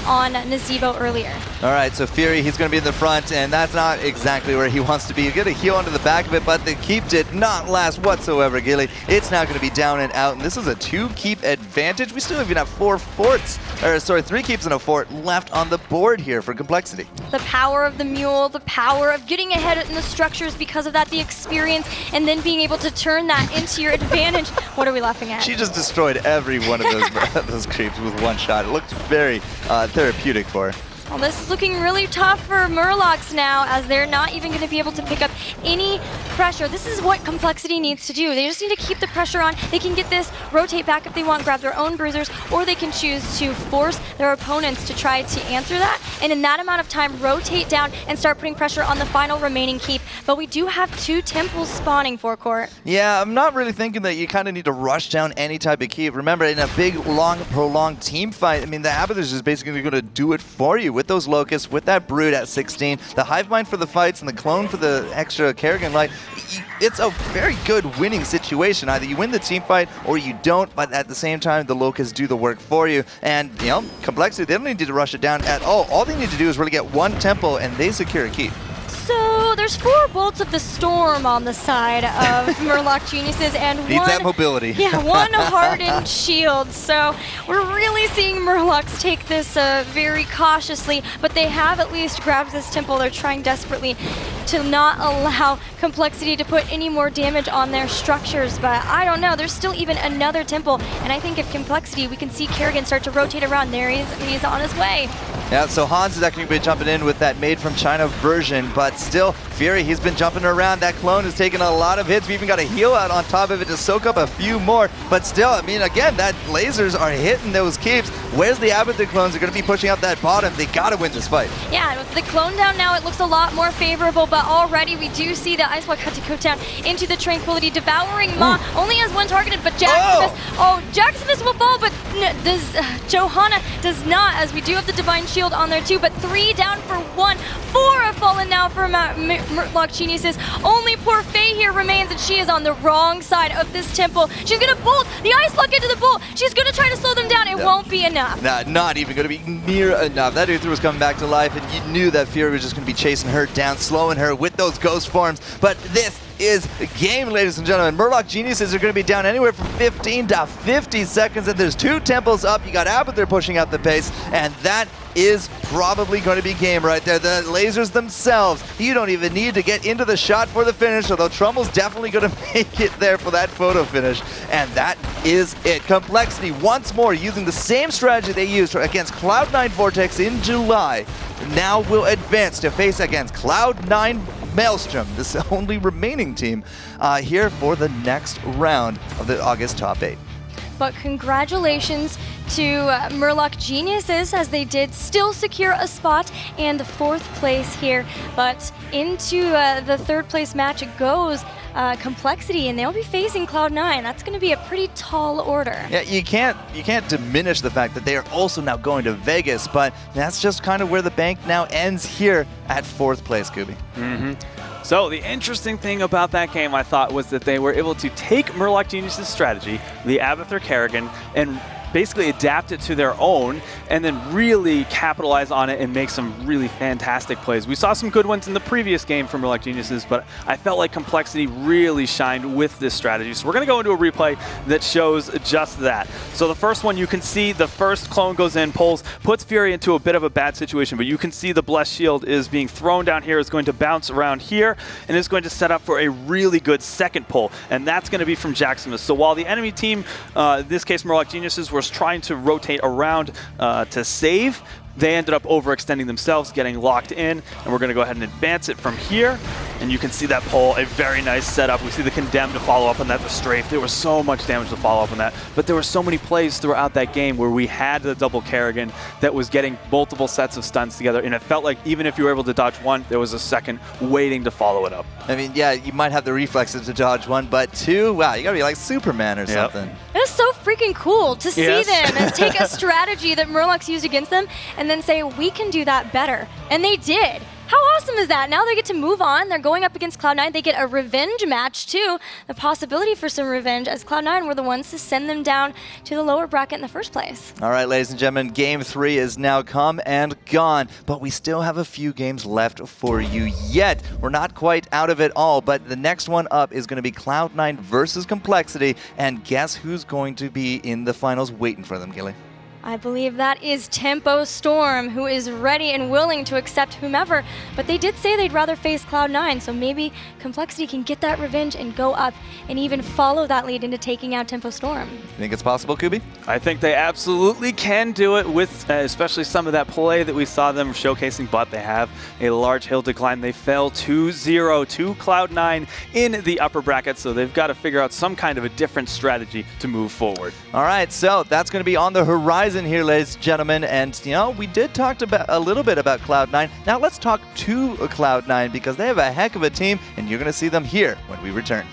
on Nazeebo earlier. All right, so Fury, he's going to be in the front, and that's not exactly where he wants to be. You get a heal onto the back of it, but the keep did not last whatsoever, Gilly. It's now going to be down and out, and this is a 2-keep advantage. We still even have 3 keeps and a fort left on the board here for Complexity. The power of the mule, the power of getting ahead in the structures because of that, the experience, and then being able to turn that into your advantage. What are we laughing at? She just destroyed every one of those creeps with 1 shot. It looked very therapeutic for her. Well, this is looking really tough for Murlocs now, as they're not even going to be able to pick up any pressure. This is what Complexity needs to do. They just need to keep the pressure on. They can get this, rotate back if they want, grab their own bruisers, or they can choose to force their opponents to try to answer that, and in that amount of time, rotate down and start putting pressure on the final remaining keep. But we do have 2 temples spawning for Court. Yeah, I'm not really thinking that you kind of need to rush down any type of keep. Remember, in a big, long, prolonged team fight, I mean, the Abathurs is basically going to do it for you with those locusts, with that brood at 16, the hive mind for the fights, and the clone for the extra Kerrigan light. It's a very good winning situation. Either you win the team fight or you don't, but at the same time, the locusts do the work for you. And, you know, Complexity, they don't need to rush it down at all. All they need to do is really get 1 temple, and they secure a keep. So there's 4 Bolts of the Storm on the side of Murloc Geniuses, and Needs that mobility. Yeah, 1 hardened shield. So we're really seeing Murlocs take this very cautiously, but they have at least grabbed this temple. They're trying desperately to not allow Complexity to put any more damage on their structures, but I don't know. There's still even another temple, and I think if Complexity, we can see Kerrigan start to rotate around. There he's on his way. Yeah, so Hans is actually going to be jumping in with that Made from China version, but still, Fury, he's been jumping around. That clone has taken a lot of hits. We even got a heal out on top of it to soak up a few more, but still, I mean, again, that lasers are hitting those keeps. Where's the Abathur clones? They're going to be pushing out that bottom. They got to win this fight. Yeah, with the clone down now, it looks a lot more favorable, but already we do see the Ice Block had to go down into the Tranquility. Devouring Maw only has 1 targeted, but Jaximus, Jaximus will fall, but Johanna does not, as we do have the Divine Shield on there too, but 3 down for 1. 4 have fallen now for Murloc Geniuses. Only poor Faye here remains, and she is on the wrong side of this temple. She's gonna bolt the Ice Lock into the bolt. She's gonna try to slow them down. It won't be enough. Nah, not even gonna be near enough. That Uther was coming back to life, and you knew that Fury was just gonna be chasing her down, slowing her with those ghost forms. But this is a game, ladies and gentlemen. Murloc Geniuses are going to be down anywhere from 15 to 50 seconds, and there's 2 temples up. You got Abathur pushing out the pace, and that is probably going to be game right there. The lasers themselves, you don't even need to get into the shot for the finish, although Trummel's definitely going to make it there for that photo finish, and that is it. Complexity, once more, using the same strategy they used against Cloud9 Vortex in July, now will advance to face against Cloud9 Maelstrom, this only remaining team here for the next round of the August top 8. But congratulations to Murloc Geniuses, as they did still secure a spot and the 4th place here. But into the 3rd place match it goes. Complexity, and they'll be facing Cloud9. That's going to be a pretty tall order. Yeah, you can't diminish the fact that they are also now going to Vegas, but that's just kind of where the bank now ends here at 4th place, Kubi. So the interesting thing about that game, I thought, was that they were able to take Murloc Geniuses' strategy, the Abathur Kerrigan, and basically adapt it to their own, and then really capitalize on it and make some really fantastic plays. We saw some good ones in the previous game from Murloc Geniuses, but I felt like Complexity really shined with this strategy. So we're going to go into a replay that shows just that. So the first one, you can see the first clone goes in, pulls, puts Fury into a bit of a bad situation, but you can see the Blessed Shield is being thrown down here, is going to bounce around here, and is going to set up for a really good second pull, and that's going to be from Jaximus. So while the enemy team, in this case Murloc Geniuses, was trying to rotate around to save, they ended up overextending themselves, getting locked in, and we're going to go ahead and advance it from here. And you can see that pull, a very nice setup. We see the Condemned to follow up on that, the Strafe. There was so much damage to follow up on that, but there were so many plays throughout that game where we had the double Kerrigan that was getting multiple sets of stuns together, and it felt like even if you were able to dodge one, there was a second waiting to follow it up. I mean, yeah, you might have the reflexes to dodge one, but 2, wow, you gotta be like Superman or something. It is so freaking cool to see them take a strategy that Murloc's used against them and then say, we can do that better. And they did. How awesome is that? Now they get to move on. They're going up against Cloud9. They get a revenge match, too. The possibility for some revenge, as Cloud9 were the ones to send them down to the lower bracket in the first place. All right, ladies and gentlemen, Game 3 is now come and gone, but we still have a few games left for you yet. We're not quite out of it all, but the next one up is going to be Cloud9 versus Complexity, and guess who's going to be in the finals waiting for them, Gilly? I believe that is Tempo Storm, who is ready and willing to accept whomever, but they did say they'd rather face Cloud9, so maybe Complexity can get that revenge and go up and even follow that lead into taking out Tempo Storm. You think it's possible, Kubi? I think they absolutely can do it with especially some of that play that we saw them showcasing, but they have a large hill to climb. They fell 2-0 to Cloud9 in the upper bracket, so they've got to figure out some kind of a different strategy to move forward. All right, so that's going to be on the horizon here, ladies and gentlemen, and you know, we did talk about a little bit about Cloud9. Now let's talk to Cloud9 because they have a heck of a team, and you're going to see them here when we return.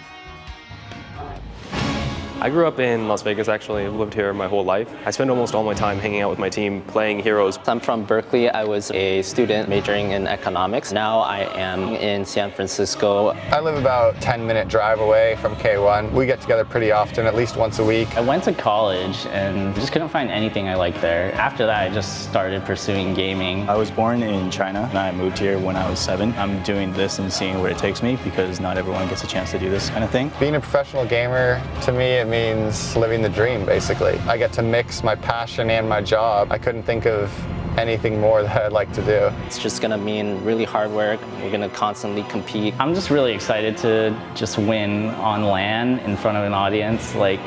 I grew up in Las Vegas, actually. I've lived here my whole life. I spend almost all my time hanging out with my team, playing heroes. I'm from Berkeley. I was a student majoring in economics. Now I am in San Francisco. I live about a 10-minute drive away from K1. We get together pretty often, at least once a week. I went to college and just couldn't find anything I liked there. After that, I just started pursuing gaming. I was born in China and I moved here when I was 7. I'm doing this and seeing where it takes me because not everyone gets a chance to do this kind of thing. Being a professional gamer, to me, it means living the dream, basically. I get to mix my passion and my job. I couldn't think of anything more that I'd like to do. It's just gonna mean really hard work. We're gonna constantly compete. I'm just really excited to just win on LAN in front of an audience. Like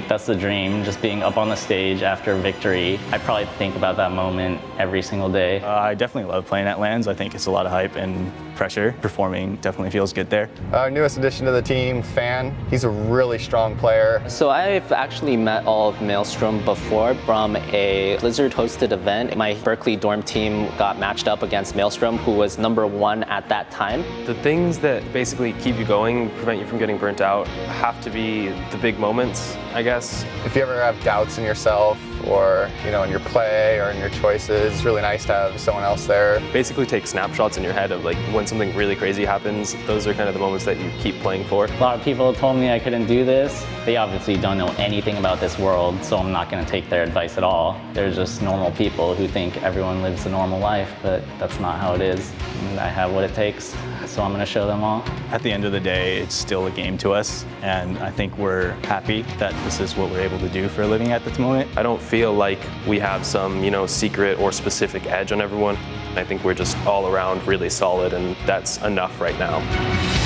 that's the dream, just being up on the stage after victory. I probably think about that moment every single day. I definitely love playing at LANs. I think it's a lot of hype and pressure. Performing definitely feels good there. Our newest addition to the team, Fan, he's a really strong player. So I've actually met all of Maelstrom before from a Blizzard-hosted event. My Berkeley dorm team got matched up against Maelstrom, who was #1 at that time. The things that basically keep you going, prevent you from getting burnt out, have to be the big moments, I guess. If you ever have doubts in yourself or, you know, in your play or in your choices. It's really nice to have someone else there. Basically take snapshots in your head of like when something really crazy happens. Those are kind of the moments that you keep playing for. A lot of people told me I couldn't do this. They obviously don't know anything about this world, so I'm not going to take their advice at all. They're just normal people who think everyone lives a normal life, but that's not how it is. And I have what it takes, so I'm going to show them all. At the end of the day, it's still a game to us, and I think we're happy that this is what we're able to do for a living at this moment. I don't feel like we have some, you know, secret or specific edge on everyone. I think we're just all around really solid, and that's enough right now.